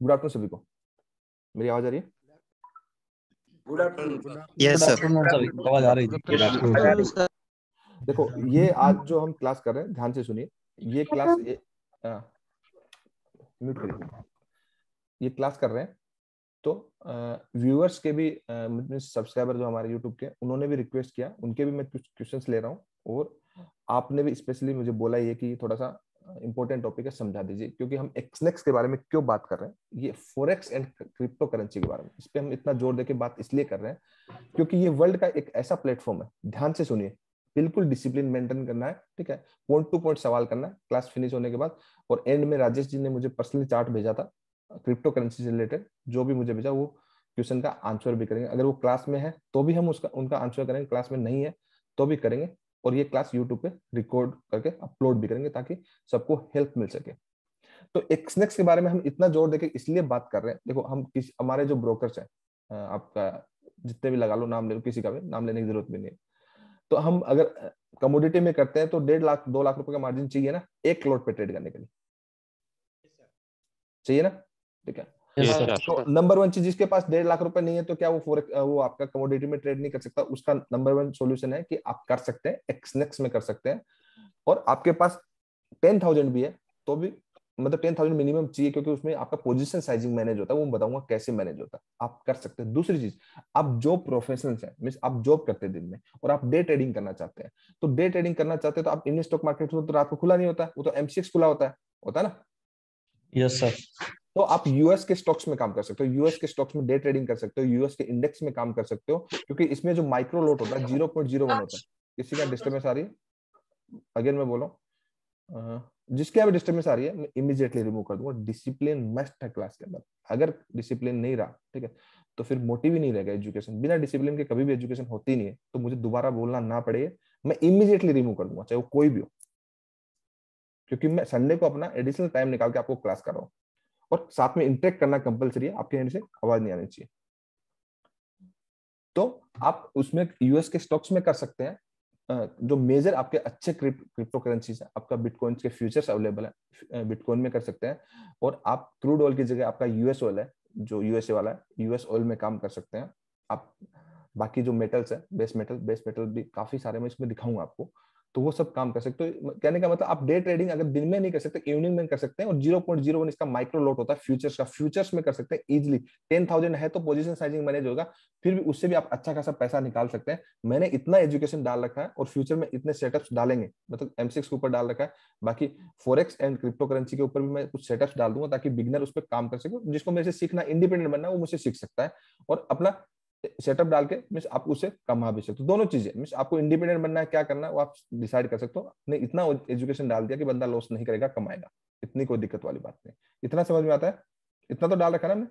Good afternoon सभी को। मेरी आवाज आ रही है? Good afternoon. Yes sir. सभी आवाज आ रही थी। देखो ये आज जो हम क्लास कर रहे हैं, ध्यान से सुनिए। ये क्लास म्यूट करिए। ये क्लास कर रहे हैं तो व्यूअर्स के भी सब्सक्राइबर जो हमारे यूट्यूब के, उन्होंने भी रिक्वेस्ट किया, उनके भी मैं कुछ क्वेश्चंस ले रहा हूँ, और आपने भी स्पेशली मुझे बोला ये कि थोड़ा सा इंपॉर्टेंट टॉपिक है, समझा दीजिए। क्योंकि हम एक्सनेक्स के बारे में क्यों बात कर रहे हैं, ये फॉरेक्स एंड क्रिप्टो करेंसी के बारे में, इस पे हम इतना जोर देके बात इसलिए कर रहे हैं क्योंकि ये वर्ल्ड का एक ऐसा प्लेटफॉर्म है। ध्यान से सुनिए, बिल्कुल डिसिप्लिन मेंटेन करना है, ठीक है। पॉइंट टू पॉइंट सवाल करना है क्लास फिनिश होने के बाद। और एंड में राजेश जी ने मुझे पर्सनली चार्ट भेजा था क्रिप्टो करेंसी से रिलेटेड, जो भी मुझे भेजा वो क्वेश्चन का आंसर भी करेंगे। अगर वो क्लास में है तो भी हम उसका उनका आंसर करेंगे, क्लास में नहीं है तो भी करेंगे। और ये क्लास यूट्यूब पे रिकॉर्ड करके अपलोड भी करेंगे ताकि सबको हेल्प मिल सके। तो एक्सनेक्स के बारे में हम इतना जोर देके इसलिए बात कर रहे हैं। देखो हम हमारे जो ब्रोकर्स हैं, आपका जितने भी लगा लो, नाम ले लो, किसी का भी नाम लेने की जरूरत भी नहीं है। तो हम अगर कमोडिटी में करते हैं तो 1.5 लाख 2 लाख रुपए का मार्जिन चाहिए ना 1 करोड़ पे ट्रेड करने के लिए, चाहिए ना, ठीक है। तो नंबर 1 चीज, जिसके पास 1.5 लाख रुपए नहीं है तो क्या वो आपका कमोडिटी में ट्रेड नहीं कर सकता? उसका नंबर 1 सॉल्यूशन है कि आप कर सकते हैं, एक्सनेक्स में कर सकते हैं। और आपके पास 10,000 भी है तो भी, मतलब 10,000 मिनिमम चाहिए, क्योंकि उसमें आपका पोजीशन साइजिंग मैनेज होता है, वो बताऊंगा कैसे मैनेज होता है। आप कर सकते हैं। दूसरी चीज, आप जॉब प्रोफेशनल्स हैं, मींस आप जॉब करते हैं दिन में और आप डे ट्रेडिंग करना चाहते हैं, तो डे ट्रेडिंग करना चाहते हैं तो आप इंडियन स्टॉक मार्केट तो रात को खुला नहीं होता है, वो तो एमसीएक्स खुला होता है ना। Yes sir. तो आप यूएस के स्टॉक्स में काम कर सकते हो, यूएस के स्टॉक्स में डे ट्रेडिंग कर सकते हो, यूएस के इंडेक्स में काम कर सकते हो, क्योंकि इसमें जो माइक्रो लॉट होता है 0.01 होता है। किसी का डिस्टर्बेंस आ रही है? अगेन मैं बोल रहा हूँ, जिसके अभी डिस्टर्बेंस आ रही है मैं इमीडिएटली रिमूव कर दूंगा। डिसिप्लिन मस्ट है क्लास के अंदर। अगर डिसिप्लिन नहीं रहा, ठीक है, तो फिर मोटिव ही नहीं रहेगा एजुकेशन। बिना डिसिप्लिन के कभी भी एजुकेशन होती नहीं है। तो मुझे दोबारा बोलना ना पड़े, मैं इमीडिएटली रिमूव कर दूंगा, चाहे वो कोई भी हो, क्योंकि मैं संडे को अपना एडिशनल टाइम निकाल के आपको क्लास कर रहा हूँ। और साथ में इंटरेक्ट करना कंपलसरी है, आपके एंड से आवाज नहीं आनी चाहिए। तो आप उसमें यूएस के स्टॉक्स में कर सकते हैं, जो मेजर आपके अच्छे क्रिप्टो करेंसीज है। आपका बिटकॉइन के फ्यूचर्स अवेलेबल है, बिटकॉइन में कर सकते हैं। और आप क्रूड ऑयल की जगह आपका यूएस ऑयल है, जो यूएसए वाला है, यूएस ऑयल में काम कर सकते हैं आप। बाकी जो मेटल्स है, बेस मेटल भी काफी सारे मैं इसमें दिखाऊंगा आपको, तो वो सब काम कर सकते हो। कहने का मतलब आप डे ट्रेडिंग अगर दिन में नहीं कर सकते, इवनिंग में कर सकते हैं। और 0.01 इसका माइक्रो लॉट होता है फ्यूचर्स का, फ्यूचर्स में कर सकते हैं इजीली। 10,000 है तो पोजीशन साइजिंग मैनेज होगा, फिर भी उससे भी आप अच्छा खासा पैसा निकाल सकते हैं। मैंने इतना एजुकेशन डाल रखा है और फ्यूचर में इतने सेटअप्स डालेंगे, मतलब एमसीएक्स के ऊपर डाल रखा है। बाकी फॉरेक्स एंड क्रिप्टो करेंसी के ऊपर भी मैं कुछ सेटअप्स डाल दूंगा ताकि बिगिनर उस पर काम कर सके। जिसको मेरे से सीखना, इंडिपेंडेंट बनना, वो मुझसे सीख सकता है और अपना सेटअप डाल के मींस आप उसे कमा भी सकते हो। दोनों चीजें, मींस आपको इंडिपेंडेंट बनना है, क्या करना है वो आप डिसाइड कर सकते हो। ने इतना एजुकेशन डाल दिया कि बंदा लॉस नहीं करेगा, कमाएगा, इतनी कोई दिक्कत वाली बात नहीं। इतना समझ में आता है? इतना तो डाल रखा ना हमने।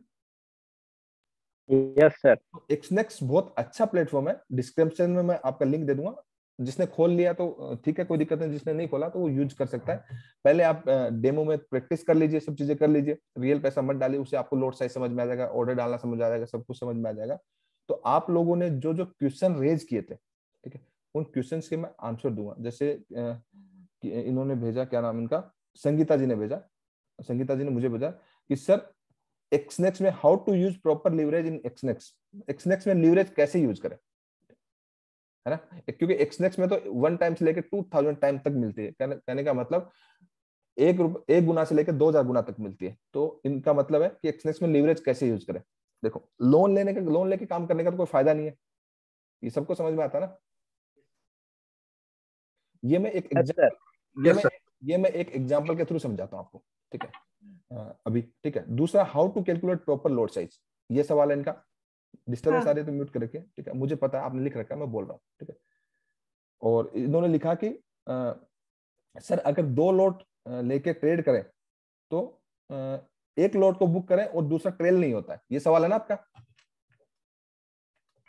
Yes sir. एक्सनेक्स बहुत अच्छा प्लेटफॉर्म है, डिस्क्रिप्शन में मैं आपका लिंक दे दूंगा। जिसने खोल लिया तो ठीक है, कोई दिक्कत नहीं, जिसने नहीं खोला तो वो यूज कर सकता है। पहले आप डेमो में प्रैक्टिस कर लीजिए, सब चीजें कर लीजिए। रियल पैसा मत डालिए, उससे आपको लॉट साइज समझ में आ जाएगा, ऑर्डर डालना समझ आ जाएगा, सब कुछ समझ में आ जाएगा। तो आप लोगों ने जो जो क्वेश्चन रेज किए थे, ठीक है, उन क्वेश्चंस के मैं आंसर दूंगा। जैसे इन्होंने भेजा, क्या नाम इनका, संगीता जी ने भेजा, संगीता जी ने मुझे भेजा कि सर एक्सनेक्स में how to use proper leverage in Exness. Exness में लीवरेज कैसे यूज करें, है ना। क्योंकि एक्सनेक्स में तो 1 टाइम से लेकर 2,000 टाइम तक मिलती है। कहने का मतलब 1 गुना से लेकर 2,000 गुना तक मिलती है। तो इनका मतलब है कि एक्सनेक्स में लीवरेज कैसे यूज करें। देखो लोन लेके काम करने का तो कोई फायदा नहीं है, ये सबको समझ में आता है ना। ये मैं एक एग्जांपल के थ्रू समझाता हूँ आपको, ठीक है। अभी ठीक है। दूसरा, how to calculate proper load size, ये सवाल है इनका। डिस्टर्बेंस आ रही है तो म्यूट कर रखिए, ठीक है। मुझे पता है आपने लिख रखा है, मैं बोल रहा हूँ, ठीक है। और इन्होंने लिखा कि सर अगर 2 लोट लेके ट्रेड करें तो एक लोट को बुक करें और दूसरा ट्रेल नहीं होता है, ये सवाल है ना आपका।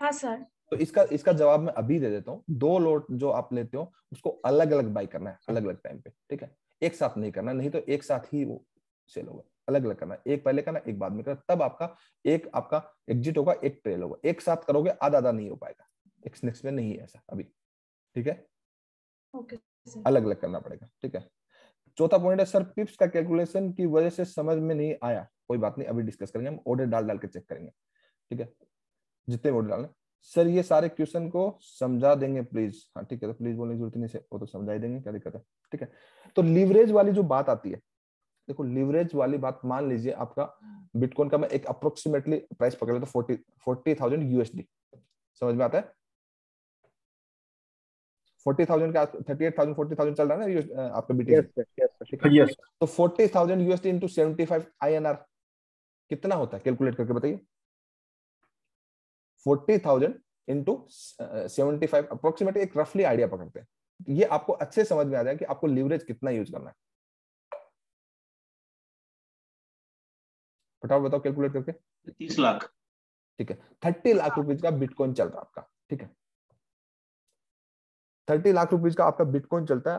हाँ सर। तो इसका जवाब मैं अभी दे देता हूँ। 2 लोट जो आप लेते हो उसको अलग अलग बाई करना है, अलग अलग टाइम पे, ठीक है। एक साथ नहीं करना, नहीं तो एक साथ ही वो सेल होगा। अलग अलग करना, एक पहले करना, एक बाद में करना, तब आपका एग्जिट होगा, एक ट्रेल होगा। एक साथ करोगे आधा आधा नहीं हो पाएगा। एक्सनेक्स में नहीं है ऐसा अभी, ठीक है। Okay sir. अलग अलग करना पड़ेगा, ठीक है। चौथा पॉइंट है सर पिप्स का कैलकुलेशन की वजह से समझ में नहीं आया। कोई बात नहीं, अभी डिस्कस करेंगे, हम ऑर्डर डाल डाल के चेक करेंगे, ठीक है, जितने ऑर्डर डालने। सर ये सारे क्वेश्चन को समझा देंगे प्लीज। हाँ ठीक है, तो प्लीज बोलने की जरूरत नहीं है, वो तो समझा ही देंगे, क्या दिक्कत है, ठीक है। तो लीवरेज वाली जो बात आती है, देखो लीवरेज वाली बात, मान लीजिए आपका बिटकॉइन का मैं एक अप्रोक्सीमेटली प्राइस पकड़ लेता हूं 40,000 यूएसडी, समझ में आता है? 40,000 का 38,000 40,000 चल रहा है ना आपका BTC, yes sir, yes sir, ठीक है। यस तो 40,000 यूएसडी इंटू 75 INR कितना होता है, कैलकुलेट करके बताइए। 40,000 इंटू 75 अप्रोक्सीमेटली, एक रफली आइडिया पकड़ते हैं, ये आपको अच्छे समझ में आ जाए कि आपको लीवरेज कितना यूज करना है। फटाफट बताओ कैलकुलेट करके। 30 लाख। ठीक है, 30 लाख रुपीज का बिटकॉइन चल रहा है आपका, ठीक है। 30 लाख रुपीज का आपका बिटकॉइन चल रहा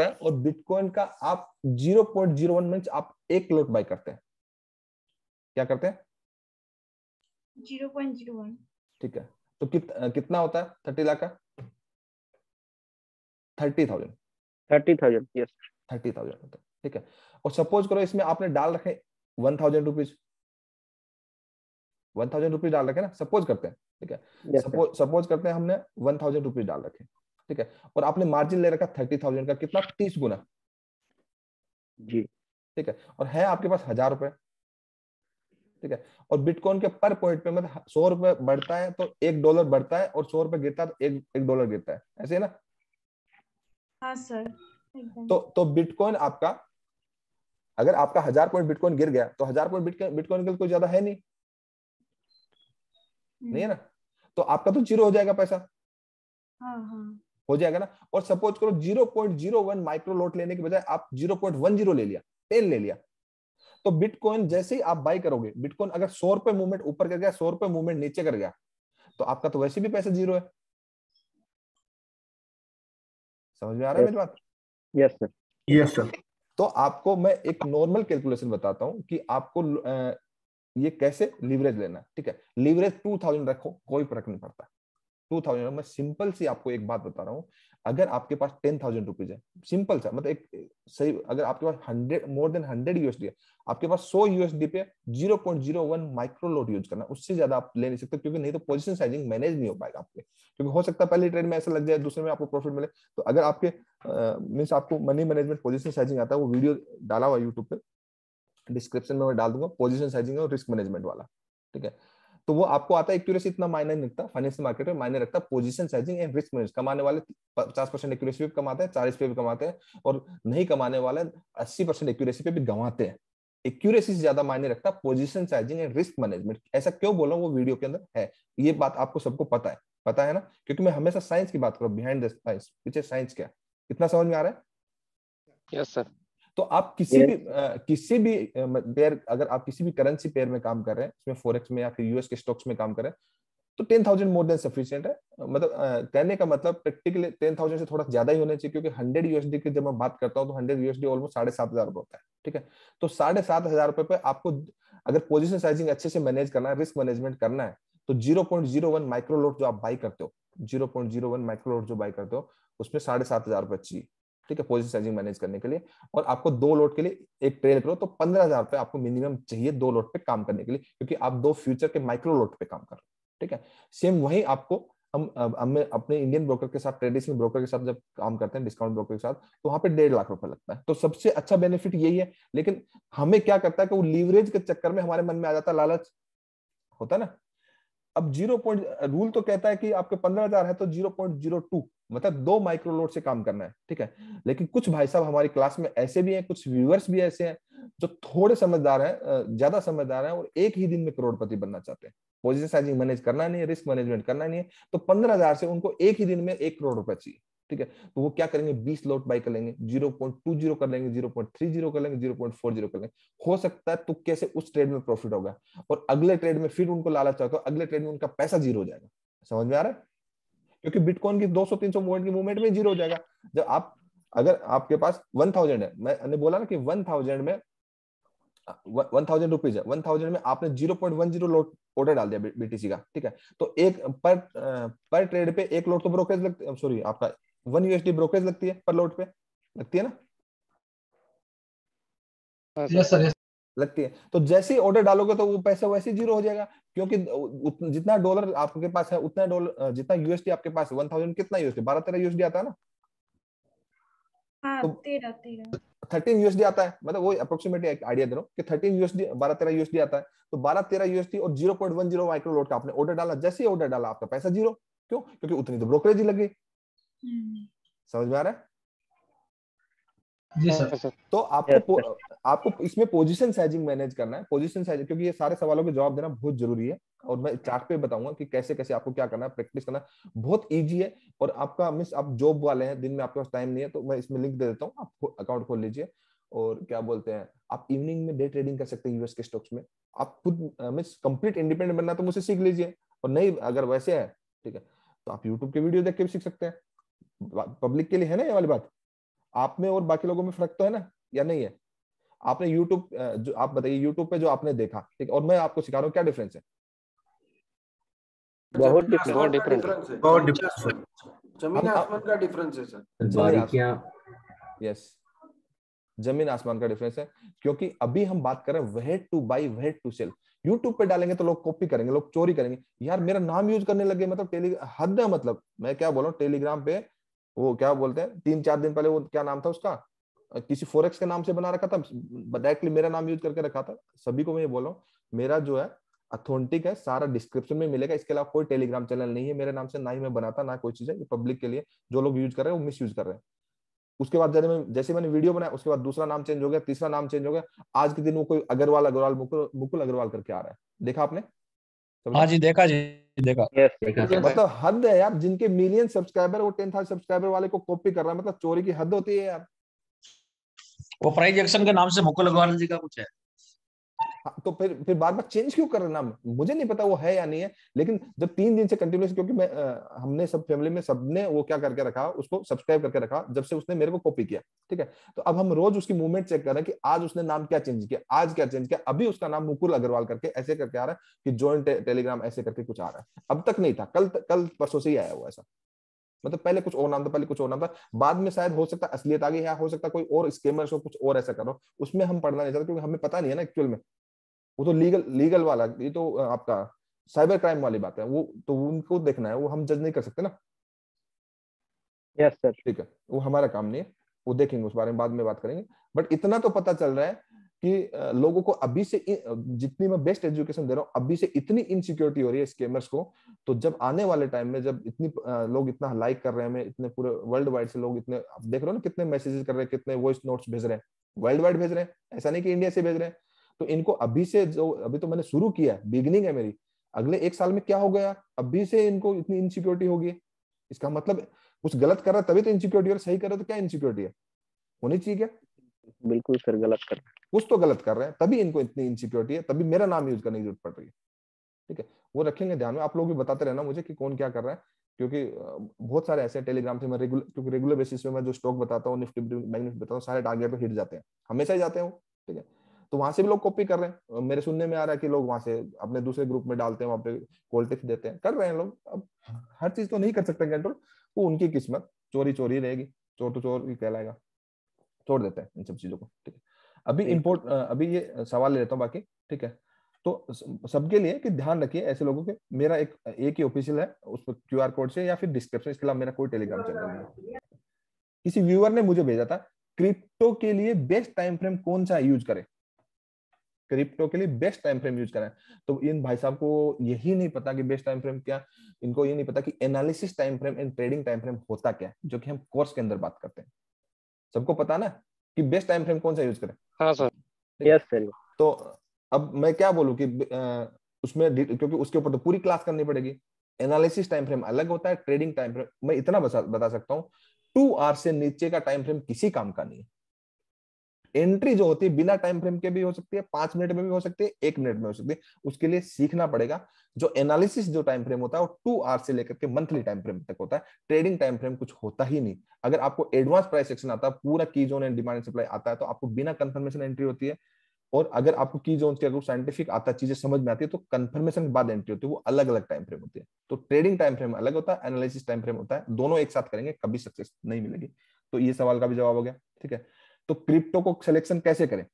है, और बिटकॉइन का आप 0.01 मिनट आप एक लोट बाय करते हैं। क्या करते हैं? 0.01। ठीक है, तो कितना होता है 30 लाख का? 30,000। 30,000, यस। 30,000 होता है, ठीक है। और सपोज करो इसमें आपने डाल रखे 1,000 रुपीज, 1,000 रुपीज डाल रखे ना, सपोज करते हैं, ठीक है। यस सर, सपोज करते हैं हमने 1,000 रुपीज डाल रखे, ठीक है, और आपने मार्जिन ले रखा 30,000 का, कितना? 30 गुना, जी। ठीक है। और है आपके पास 1,000 रुपए, ठीक है। और बिटकॉइन के पर पॉइंट पे मतलब 100 रुपए बढ़ता है तो $1 बढ़ता है, और 100 रुपए गिरता है तो एक डॉलर गिरता है, ऐसे है ना? हाँ सर, एकदम। तो बिटकॉइन आपका, अगर आपका 1,000 पॉइंट बिटकॉइन गिर गया तो 1,000 पॉइंट बिटकॉइन के कोई ज्यादा है नहीं, नहीं है ना? तो आपका तो जीरो हो जाएगा पैसा, हाँ हाँ। हो जाएगा ना। और सपोज करो 0.01 माइक्रो लॉट लेने के बजाय आप 0.10 ले लिया, 10 ले लिया, तो बिटकॉइन जैसे ही आप बाई करोगे, बिटकॉइन अगर 100 रुपए मूवमेंट ऊपर कर गया, 100 रुपए मूवमेंट नीचे कर गया, तो आपका तो वैसे भी पैसा जीरो है। समझ में आ रहा है मेरी बात? Yes sir, yes sir. तो आपको मैं एक नॉर्मल कैलकुलेशन बताता हूं कि आपको ये कैसे लीवरेज लेना है, ठीक है। लीवरेज 2,000 रखो, कोई फर्क नहीं पड़ता। 2,000, मैं सिंपल सी आपको एक बात बता रहा हूँ, अगर आपके पास 10,000 रुपीज है, सिंपल सा मतलब एक सही, अगर आपके पास 100 मोर देन 100 यूएसडी है, आपके पास 100 यूएसडी पे 0.01 माइक्रो लॉट यूज करना, उससे ज्यादा आप ले नहीं सकते, क्योंकि नहीं तो पोजीशन साइजिंग मैनेज नहीं हो पाएगा आपके, क्योंकि हो सकता है पहले ट्रेड में ऐसा लग जाए, दूसरे में आपको प्रॉफिट मिले। तो अगर आपके मीन्स आपको मनी मैनेजमेंट पोजीशन साइजिंग आता है, वो वीडियो डाला हुआ यूट्यूब पे, डिस्क्रिप्शन में मैं डाल दूंगा, पोजीशन साइजिंग और रिस्क मैनेजमेंट वाला, ठीक है। तो वो आपको आता है, एक्यूरेसी इतना मायने नहीं रखता, फाइनेंशियल मार्केट में मायने रखता position sizing and risk manage. कमाने वाले 50% एक्यूरेसी पे कमाते हैं, 40 पे भी कमाते हैं, और नहीं कमाने वाले 80% एक्यूरेसी पे भी गंवाते हैं। एक्यूरेसी से ज्यादा मायने रखता position sizing and risk management. ऐसा क्यों बोला, वो वीडियो के अंदर है, ये बात आपको सबको पता है ना, क्योंकि मैं हमेशा साइंस की बात करूँ, बिहाइंड द साइंस, पीछे साइंस क्या, कितना समझ में आ रहा है? Yes sir. तो आप किसी भी पेयर, अगर आप किसी भी करेंसी पेयर में काम कर रहे हैं, इसमें फॉरेक्स में या फिर यूएस के स्टॉक्स में काम कर रहे हैं, तो 10,000 मोर देन सफिशिएंट है। मतलब कहने का मतलब प्रैक्टिकली 10,000 से थोड़ा ज्यादा ही होना चाहिए, क्योंकि 100 यूएसडी की जब मैं बात करता हूँ तो 100 यूएसडी ऑलमोस्ट 7,500 रुपए होता है, ठीक है। तो 7,500 रुपए पे आपको अगर पोजीशन साइजिंग अच्छे से मैनेज करना है, रिस्क मैनेजमेंट करना है, तो 0.01 माइक्रो लॉट जो आप बाई करते हो, 0.01 माइक्रो लॉट जो बाई करते हो, उसमें 7,500 रुपए चाहिए, ठीक है, पोजीशन साइजिंग मैनेज करने के लिए। और आपको 2 लोट के लिए एक ट्रेड करो तो 15,000 रुपए आपको मिनिमम चाहिए 2 लोट पे काम करने के लिए, क्योंकि आप 2 फ्यूचर के माइक्रो लोट पे काम कर रहे हो, ठीक है। सेम वही आपको हम अपने इंडियन ब्रोकर के साथ, ट्रेडिशनल ब्रोकर के साथ जब काम करते हैं, डिस्काउंट ब्रोकर के साथ, तो वहां पे 1.5 लाख रुपए लगता है। तो सबसे अच्छा बेनिफिट यही है। लेकिन हमें क्या करता है कि वो लीवरेज के चक्कर में हमारे मन में आ जाता है लालच, होता है ना। अब 0 पॉइंट रूल तो कहता है कि आपके 15,000 है तो 0.02 मतलब 2 माइक्रो लोड से काम करना है, ठीक है। लेकिन कुछ भाई साहब हमारी क्लास में ऐसे भी हैं, कुछ व्यूअर्स भी ऐसे हैं जो थोड़े समझदार हैं, ज्यादा समझदार हैं, और एक ही दिन में करोड़पति बनना चाहते हैं। पोजीशन साइजिंग मैनेज करना नहीं है, रिस्क मैनेजमेंट करना नहीं है, तो 15,000 से उनको एक ही दिन में 1 करोड़ रुपए चाहिए, ठीक है। तो वो क्या करेंगे, 20 लोट बाई कर लेंगे, 0.20 कर लेंगे, 0.30 कर लेंगे, 0.40 कर लेंगे। हो सकता है तुक्के से उस ट्रेड में प्रॉफिट होगा, और अगले ट्रेड में फिर उनको लालच आता है, अगले ट्रेड में उनका पैसा जीरो हो जाएगा। समझ में आ रहा है? क्योंकि बिटकॉइन की 200-300 मूवमेंट की मूवमेंट में जीरो हो जाएगा। जब आप, अगर आपके पास 1,000 है, मैंने बोला ना कि 1,000 में 1,000 रुपीज है, 1,000 में आपने 0.10 लोट ऑर्डर डाल दिया बीटीसी का, ठीक है। तो एक पर ट्रेड पे 1 लोट तो ब्रोकरेज लगती है, सॉरी आपका 1 यूएसडी ब्रोकरेज लगती है पर लोट पे, लगती है ना। Yes sir, yes. लगती है। तो जैसे ही ऑर्डर डालोगे तो वो पैसा वैसे जीरो हो जाएगा, क्योंकि जितना डॉलर आपके पास है उतना डॉलर, जितना यूएसडी आपके पास है 1000 कितना यूएसडी 12-13 यूएसडी आता है ना, हाँ तो 13 13 यूएसडी आता है, मतलब वो अप्रोक्सीमेटली एक आइडिया दे रहा हूँ कि 13 यूएसडी 12-13 यूएसडी आता है। तो 12-13 यूएसडी और 0.10 माइक्रो लोड का आपने ऑर्डर डाला, जैसे ही ऑर्डर डाला आपका पैसा जीरो। क्यों? क्योंकि उतनी तो ब्रोकरेज ही लगी। समझ में आ रहा है? जी हाँ सर। सर। तो यस आपको सर। आपको इसमें पोजीशन साइजिंग मैनेज करना है, पोजीशन साइजिंग, क्योंकि ये सारे सवालों के जवाब देना बहुत जरूरी है, और मैं चार्ट पे बताऊंगा कि कैसे कैसे आपको क्या करना है, प्रैक्टिस करना है। बहुत इजी है, और आपका मिस आप जॉब वाले हैं, दिन में आपके पास टाइम नहीं है, तो मैं इसमें लिंक दे देता हूँ, आप अकाउंट खोल लीजिए। और क्या बोलते हैं, आप इवनिंग में डे ट्रेडिंग कर सकते हैं यूएस के स्टॉक्स में। आप खुद मिस कंप्लीट इंडिपेंडेंट बनना तो मुझसे सीख लीजिए, और नहीं अगर वैसे है ठीक है तो आप यूट्यूब के वीडियो देख के भी सीख सकते हैं। पब्लिक के लिए है ना ये वाली बात। आप में और बाकी लोगों में फर्क तो है ना, या नहीं है? आपने यूट्यूब जो आप बताइए यूट्यूब पे जो आपने देखा, ठीक है, और मैं आपको सिखा रहा हूँ, क्या डिफरेंस है? बहुत जमीन आसमान का डिफरेंट। डिफरेंस है। बहुत जमीन डिफरेंस आसमान, जमीन हम आसमान का डिफरेंस है सर। जमीन बारीकियां। यस, जमीन आसमान का डिफरेंस है, क्योंकि अभी हम बात कर रहे हैं wait to buy, wait to sell. YouTube पे डालेंगे तो लोग कॉपी करेंगे, लोग चोरी करेंगे। यार मेरा नाम यूज करने लगे, मतलब हद है, मतलब मैं क्या बोल रहा हूँ, टेलीग्राम पे वो क्या बोलते हैं, 3-4 दिन पहले वो क्या नाम था उसका, किसी फोरेक्स के नाम से बना रखा था, डायरेक्टली मेरा नाम यूज करके रखा था। सभी को मैं ये बोल रहा हूँ, मेरा जो है अथेंटिक है, सारा डिस्क्रिप्शन में मिलेगा। इसके अलावा कोई टेलीग्राम चैनल नहीं है मेरे नाम से, ना ही मैं बनाता, ना कोई चीज है। ये पब्लिक के लिए, जो लोग यूज कर रहे हैं वो मिस यूज कर रहे हैं। उसके बाद जैसे मैंने वीडियो बनाया, उसके बाद दूसरा नाम चेंज हो गया, तीसरा नाम चेंज हो गया, आज के दिन वो कोई अग्रवाल अग्रवाल मुकुल अग्रवाल करके आ रहा है। देखा आपने? हाँ जी, देखा जी, देखा। यस देखा सर। सर। मतलब हद है यार, जिनके मिलियन सब्सक्राइबर, वो 10,000 सब्सक्राइबर वाले को कॉपी कर रहा है, मतलब चोरी की हद होती है यार। वो प्राइज एक्शन के नाम से मुकुल अग्रवाल जी का कुछ है। हाँ, तो फिर बार बार चेंज क्यों कर रहे हैं नाम? मुझे नहीं पता वो है या नहीं है, लेकिन जब 3 दिन से कंटिन्यूस, क्योंकि मैं हमने सब फैमिली में सबने वो क्या करके रखा, उसको सब्सक्राइब करके रखा, जब से उसने मेरे को कॉपी किया, ठीक है। तो अब हम रोज उसकी मूवमेंट चेक कर रहे हैं कि आज उसने नाम क्या चेंज किया, आज क्या चेंज किया। अभी उसका नाम मुकुल अग्रवाल करके ऐसे करके आ रहा है कि ज्वाइन टेलीग्राम ऐसे करके कुछ आ रहा है। अब तक नहीं था, कल परसों से ही आया वो ऐसा। मतलब पहले कुछ और नाम था, पहले कुछ और नाम था, बाद में शायद हो सकता है असलियत आ गई है, हो सकता है कोई और स्कैमर को कुछ और ऐसा करो, उसमें हम पढ़ना नहीं चाहते, क्योंकि हमें पता नहीं है ना एक्चुअल में। वो तो लीगल वाला, ये तो आपका साइबर क्राइम वाली बात है, वो तो उनको देखना है, वो हम जज नहीं कर सकते ना। Yes sir. ठीक है, वो हमारा काम नहीं है, वो देखेंगे, उस बारे में बाद में बात करेंगे। बट इतना तो पता चल रहा है कि लोगों को अभी से, जितनी मैं बेस्ट एजुकेशन दे रहा हूँ, अभी से इतनी इनसिक्योरिटी हो रही है स्कैमर्स को। तो जब आने वाले टाइम में, जब इतनी लोग इतना लाइक कर रहे हैं, इतने पूरे वर्ल्ड वाइड से लोग इतने, आप देख रहे हो ना कितने मैसेजेस कर रहे हैं, कितने वॉइस नोट्स भेज रहे हैं, वर्ल्ड वाइड भेज रहे हैं, ऐसा नहीं कि इंडिया से भेज रहे हैं। तो इनको अभी से, जो अभी तो मैंने शुरू किया है, बिगिनिंग है मेरी, अगले 1 साल में क्या हो गया, अभी से इनको इतनी इनसिक्योरिटी होगी। इसका मतलब कुछ गलत कर रहा है तभी तो इनसिक्योरिटी, और सही कर रहा है तो क्या इनसिक्योरिटी है, होनी चाहिए क्या? बिल्कुल सर, गलत कर रहे कुछ तो गलत कर रहे हैं, तभी इनको इतनी इनसिक्योरिटी है, तभी मेरा नाम यूज करने की जरूरत पड़ रही है। ठीक है, वो रखेंगे ध्यान में। आप लोग भी बताते रहना मुझे कि कौन क्या कर रहा है, क्योंकि बहुत सारे ऐसे टेलीग्राम से मैं क्योंकि रेगुलर बेसिस पे मैं जो स्टॉक बताता हूँ, निफ्टी बैंक निफ्टी बताता हूँ, सारे टारगेट पे हिट जाते हैं, हमेशा ही जाते हैं वो। ठीक है, तो वहां से भी लोग कॉपी कर रहे हैं। मेरे सुनने में आ रहा है कि लोग वहां से अपने दूसरे ग्रुप में डालते हैं, वहां पे कोल्ड टिप्स देते हैं, कर रहे हैं लोग। अब हर चीज तो नहीं कर सकते कंट्रोल, वो उनकी किस्मत, चोरी चोरी रहेगी, चोर तो चोर ही कहलाएगा, छोड़ देते हैं इन सब चीजों को। ठीक है, अभी अभी ये सवाल ले लेता हूँ बाकी। ठीक है, तो सबके लिए कि ध्यान रखिए ऐसे लोगों के, मेरा एक ही ऑफिशियल है, उस पर क्यूआर कोड से या फिर डिस्क्रिप्शन, इसके अलावा मेरा कोई टेलीग्राम चैनल नहीं है। किसी व्यूअर ने मुझे भेजा था, क्रिप्टो के लिए बेस्ट टाइम फ्रेम कौन सा यूज करें, क्रिप्टो के लिए बेस्ट टाइम फ्रेम यूज करें। तो इन भाई साहब को यही नहीं पता कि बेस्ट टाइम फ्रेम क्या, इनको ये नहीं पता कि analysis time frame and trading time frame होता क्या है, जो कि हम कोर्स के अंदर बात करते हैं। सबको पता ना कि बेस्ट टाइम फ्रेम कौन सा यूज करें। हाँ सर। Yes sir. तो अब मैं क्या बोलूं कि उसमें, क्योंकि उसके ऊपर तो पूरी क्लास करनी पड़ेगी। एनालिसिस टाइम फ्रेम अलग होता है, ट्रेडिंग टाइम फ्रेम, मैं इतना बता सकता हूँ 2 आवर से नीचे का टाइम फ्रेम किसी काम का नहीं है। एंट्री जो होती है बिना टाइम फ्रेम के भी हो सकती है, 5 मिनट में भी हो सकती है, 1 मिनट में हो सकती है, उसके लिए सीखना पड़ेगा। जो एनालिसिस जो टाइम फ्रेम होता है वो 2 आवर से लेकर के मंथली टाइम फ्रेम तक होता है। ट्रेडिंग टाइम फ्रेम कुछ होता ही नहीं। अगर आपको एडवांस प्राइस एक्शन आता है, पूरा की जोन एंड डिमांड सप्लाई आता है, तो आपको बिना कंफर्मेशन एंट्री होती है। और अगर आपको की जोन के अगर साइंटिफिक आता है, चीजें समझ में आती है, तो कंफर्मेशन के बाद एंट्री होती है, वो अलग अलग टाइम फ्रेम होती है। तो ट्रेडिंग टाइम फ्रेम अलग होता है, एनालिसिस टाइम फ्रेम होता है, दोनों एक साथ करेंगे कभी सक्सेस नहीं मिलेगी। तो ये सवाल का भी जवाब हो गया। ठीक है, तो क्रिप्टो को सिलेक्शन कैसे करें,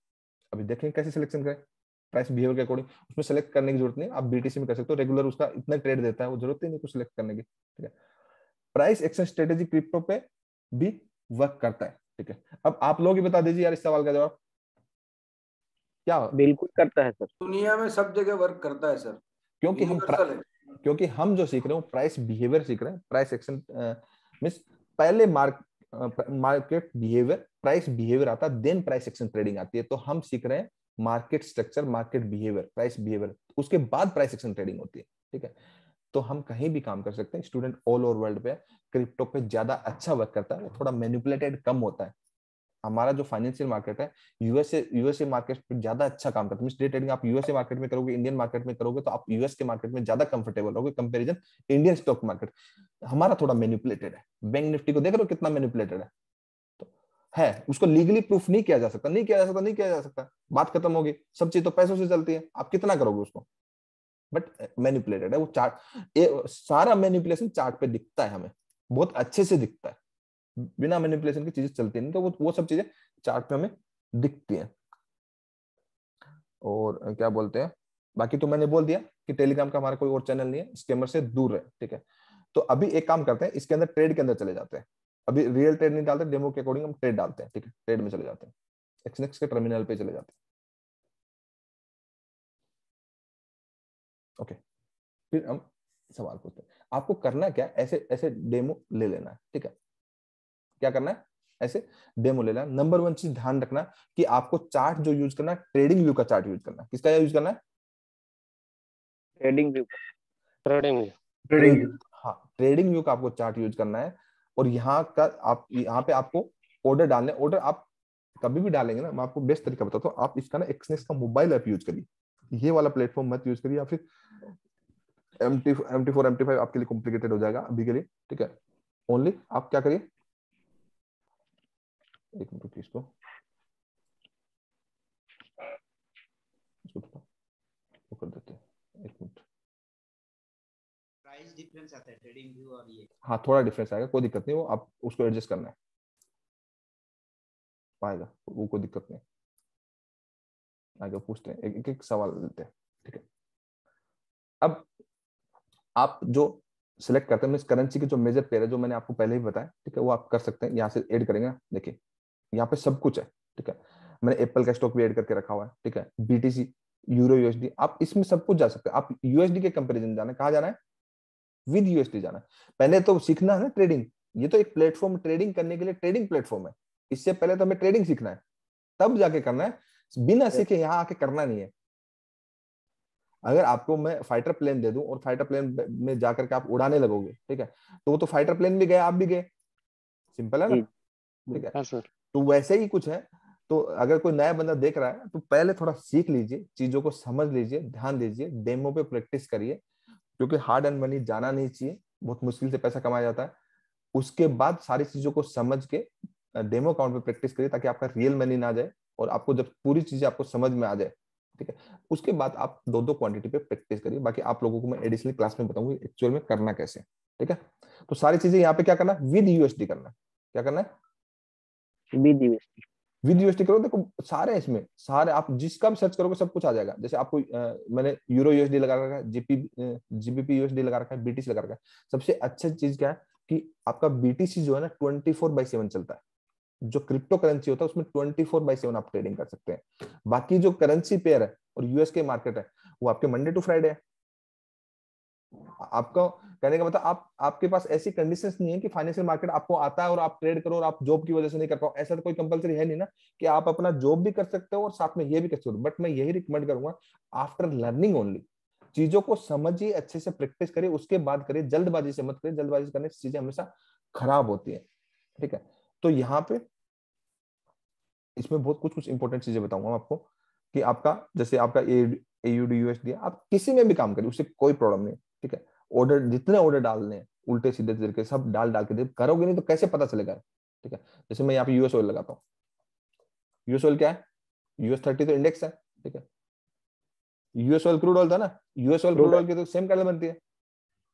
अभी देखें कैसे सिलेक्शन करें, प्राइस बिहेवियर के अकॉर्डिंग। उसमें सेलेक्ट करने की जरूरत नहीं, आप बीटीसी में कर सकते हो, रेगुलर उसका इतना ट्रेड देता है, वो जरूरत ही नहीं कुछ सिलेक्ट करने की, ठीक है। प्राइस एक्शन स्ट्रेटेजी क्रिप्टो पे भी वर्क करता है, ठीक है। अब आप लोग ही बता दीजिए यार इस सवाल का जवाब क्या। बिल्कुल करता है सर। दुनिया में सब जगह वर्क करता है सर, क्योंकि यूनिवर्सल है। क्योंकि हम जो सीख रहे हो प्राइस बिहेवियर सीख रहे हैं, प्राइस एक्शन मींस पहले मार्केट बिहेवियर, प्राइस बिहेवियर आता है, देन प्राइस एक्शन ट्रेडिंग आती है। तो हम सीख रहे हैं market structure, market behaviour, price behaviour, उसके बाद प्राइस एक्शन ट्रेडिंग होती है, ठीक है। तो हम कहीं भी काम कर सकते हैं, स्टूडेंट ऑल ओवर वर्ल्ड पे क्रिप्टो पे ज्यादा अच्छा वर्क करता है, वो थोड़ा मैनिपुलेटेड कम होता है। हमारा जो फाइनेंशियल मार्केट है यूएसए मार्केट पे ज्यादा अच्छा काम करता है। डे ट्रेडिंग आप यूएसए मार्केट में करोगे, इंडियन मार्केट में करोगे, तो आप यूएस के मार्केट में ज्यादा कंफर्टेबल रहोगे कंपैरिजन इंडियन स्टॉक मार्केट। हमारा थोड़ा मैनिपुलेटेड है। बैंक निफ्टी को देख रहे हो कितना मैनिपुलेटेड है, तो है उसको लीगली प्रूफ नहीं किया जा सकता, नहीं किया जा सकता, नहीं किया जा सकता, बात खत्म होगी। सब चीज तो पैसों से चलती है, आप कितना करोगे उसको, बट मैनिपुलेटेड है वो चार्ट। सारा मैनिपुलेशन चार्ट पे दिखता है, हमें बहुत अच्छे से दिखता है। बिना मैनिपुलेशन की चीजें चलती नहीं, तो वो सब चीजें चार्ट पे हमें दिखती हैं। और क्या बोलते हैं, बाकी तो मैंने बोल दिया कि टेलीग्राम का हमारा कोई और चैनल नहीं है, स्कैमर से दूर रहे, ठीक है। तो अभी एक काम करते हैं, इसके अंदर ट्रेड के अंदर चले जाते हैं। अभी रियल ट्रेड नहीं डालते, डेमो के अकॉर्डिंग हम ट्रेड डालते हैं, ठीक है। ट्रेड में चले जाते हैं, एक्सनेक्स के टर्मिनल पे चले जाते हैं, ओके। फिर हम सवाल पूछते हैं, आपको करना क्या, ऐसे ऐसे डेमो ले लेना है, ठीक है। क्या करना है, ऐसे डेमो लेना है। नंबर वन चीज ध्यान रखना कि आपको चार्ट जो यूज करना है, ट्रेडिंग व्यू का चार्ट यूज करना है। किसका यूज करना है, trading view. Trading view. Trading, हाँ ट्रेडिंग व्यू का आपको चार्ट यूज करना है। और यहाँ का आप यहाँ पे आपको ऑर्डर डालने, ऑर्डर आप कभी भी डालेंगे ना, मैं आपको बेस्ट तरीका बताता हूँ। आप इसका ना एक्सनेक्स का मोबाइल ऐप यूज करिए, ये वाला प्लेटफॉर्म मत यूज करिए, या फिर MT4 MT5 आपके लिए कॉम्प्लिकेटेड हो जाएगा अभी के लिए, ठीक है। ओनली आप क्या करिए, एक मिनट रुकिए, इसको थोड़ा वो कर देते हैं, एक मिनट। प्राइस डिफरेंस आता है ट्रेडिंग व्यू और ये। हाँ थोड़ा डिफरेंस आएगा, कोई दिक्कत नहीं, वो आप उसको एडजस्ट करना है, पाएगा वो, कोई दिक्कत नहीं। आगे पूछते हैं, एक एक सवाल लेते हैं, ठीक है। अब आप जो सिलेक्ट करते हैं, इस करेंसी के जो मेजर पेयर है, जो मैंने आपको पहले ही बताया, ठीक है, वो आप कर सकते हैं। यहाँ से ऐड करेंगे ना, देखिए यहाँ पे सब कुछ है, ठीक है। मैंने एप्पल का स्टॉक भी ऐड करके रखा हुआ है, ठीक है। बीटीसी, यूरो यूएसडी, आप इसमें सब कुछ जा सकते हैं। आप यूएसडी के कंपैरिजन जाना है, कहाँ जाना है, विद यूएसडी जाना है। पहले तो सीखना है ना ट्रेडिंग, ये तो एक प्लेटफॉर्म, ट्रेडिंग करने के लिए ट्रेडिंग प्लेटफॉर्म है। इससे पहले तो हमें ट्रेडिंग सीखना है, तब जाके करना है, बिना सीखे यहाँ आके करना नहीं है। अगर आपको मैं फाइटर प्लेन दे दूं और फाइटर प्लेन में जाकर के आप उड़ाने लगोगे, ठीक है, तो वो तो फाइटर प्लेन भी गए, आप भी गए, सिंपल है ना, ठीक है। हाँ सर। तो वैसे ही कुछ है। तो अगर कोई नया बंदा देख रहा है तो पहले थोड़ा सीख लीजिए, चीजों को समझ लीजिए, ध्यान दीजिए, डेमो पे प्रैक्टिस करिए, क्योंकि हार्ड एंड मनी जाना नहीं चाहिए, बहुत मुश्किल से पैसा कमाया जाता है। उसके बाद सारी चीजों को समझ के डेमो अकाउंट पे प्रैक्टिस करिए, ताकि आपका रियल मनी ना जाए, और आपको जब पूरी चीजें आपको समझ में आ जाए, ठीक है, उसके बाद आप दो दो क्वांटिटी पे प्रैक्टिस करिए। बाकी आप लोगों को मैं एडिशनल क्लास में बताऊंगी एक्चुअल में करना कैसे, ठीक है। तो सारी चीजें यहाँ पे क्या करना है, विद यूएसडी करना है। क्या करना है, विद यूएसडी। विद यूएसडी करो। देखो सारे इसमें, सारे आप जिसका भी सर्च करोगे सब कुछ आ जाएगा। जैसे आपको मैंने यूरो यूएसडी लगा रखा है, जीबीपी यूएसडी लगा रखा है, बीटीसी लगा रखा है। सबसे अच्छा चीज क्या है कि आपका बीटीसी जो है ना 24/7 चलता है। जो क्रिप्टो करेंसी होता है उसमें 24/7 आप ट्रेडिंग कर सकते हैं। बाकी जो करेंसी पेयर है और यूएस के मार्केट है, वो आपके मंडे टू फ्राइडे है। आपको कहने का मतलब आपके पास ऐसी कंडीशंस नहीं है कि फाइनेंशियल मार्केट आपको आता है और आप ट्रेड करो और आप जॉब की वजह से नहीं कर पाओ। ऐसा तो कोई कंपलसरी है नहीं ना कि आप अपना जॉब भी कर सकते हो और साथ में ये भी कर सकते हो। बट मैं यही रिकमेंड करूंगा, आफ्टर लर्निंग ओनली, चीजों को समझिए, अच्छे से प्रैक्टिस करिए, उसके बाद करिए। जल्दबाजी से मत करिए, जल्दबाजी करने से चीजें हमेशा खराब होती है, ठीक है। तो यहाँ पे इसमें बहुत कुछ कुछ इंपॉर्टेंट चीजें बताऊंगा आपको कि आपका जैसे आपका AUD USD आप किसी में भी काम करिए, उससे कोई प्रॉब्लम नहीं, ठीक है। ऑर्डर जितने ऑर्डर डालने हैं उल्टे सीधे तरीके सब डाल डाल के करोगे नहीं तो कैसे पता चलेगा, ठीक है। जैसे मैं यहाँ पे यूएस ऑयल लगाता हूँ, यूएस ऑयल क्या है, US30 तो इंडेक्स है, ठीक है। यूएस ऑयल क्रूड ऑयल था ना, यूएस ऑयल क्रूड ऑयल की तो सेम कैंडल बनती है,